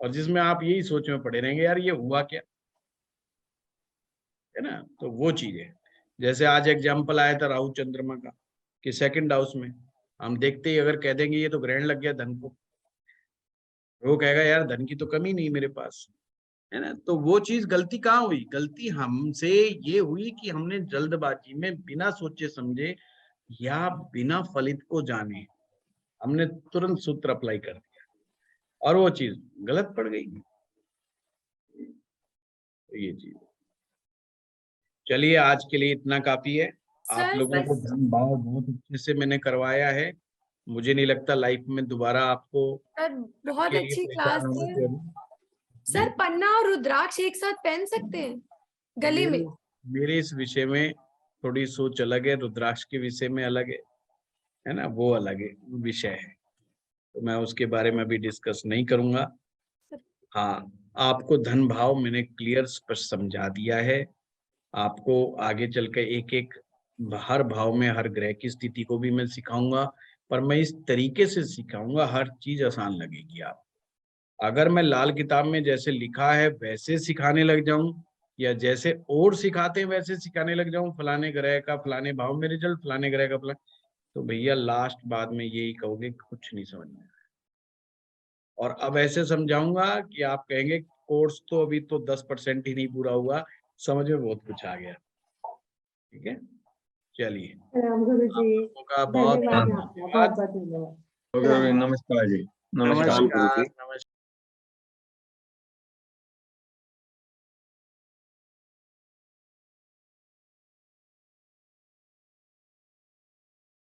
और जिसमें आप यही सोच में पड़े रहेंगे, यार ये हुआ क्या, है ना। तो वो चीज है। जैसे आज एग्जाम्पल आया था राहु चंद्रमा का कि सेकंड हाउस में, हम देखते ही अगर कह देंगे ये तो ग्रहण लग गया धन को, वो कहेगा यार धन की तो कमी नहीं मेरे पास, है ना। तो वो चीज गलती कहाँ हुई? गलती हमसे ये हुई कि हमने जल्दबाजी में बिना सोचे समझे या बिना फलित को जाने हमने तुरंत सूत्र अप्लाई कर दिया और वो चीज गलत पड़ गई। तो ये चीज, चलिए आज के लिए इतना काफी है। आप सर लोगों को बस धन भाव बहुत अच्छे से मैंने करवाया है। मुझे नहीं लगता लाइफ में दोबारा आपको सर बहुत के लिए अच्छी क्लास परेशान होना है चाहिए। सर। पन्ना और रुद्राक्ष एक साथ पहन सकते हैं गले में? मेरे इस विषय में थोड़ी सोच अलग है, रुद्राक्ष के विषय में अलग है ना, वो अलग है विषय है, तो मैं उसके बारे में अभी डिस्कस नहीं करूंगा। हाँ, आपको धन भाव मैंने क्लियर स्पष्ट समझा दिया है। आपको आगे चल के एक एक हर भाव में हर ग्रह की स्थिति को भी मैं सिखाऊंगा, पर मैं इस तरीके से सिखाऊंगा हर चीज आसान लगेगी आप। अगर मैं लाल किताब में जैसे लिखा है वैसे सिखाने लग जाऊं या जैसे और सिखाते हैं वैसे सिखाने लग जाऊं, फलाने ग्रह का फलाने भाव में रिजल्ट, फलाने ग्रह का फलाने, तो भैया लास्ट बाद में यही कहोगे कुछ नहीं समझ में आया। और अब ऐसे समझाऊंगा कि आप कहेंगे कोर्स तो अभी तो 10% ही नहीं पूरा हुआ, समझ में बहुत कुछ आ गया। ठीक है, चलिए राम गुरु जी, आप लोगों का बहुत धन्यवाद बहुत आपका, धन्यवाद। बहुत बहुत धन्यवाद। नमस्कार जी। नमस्कार।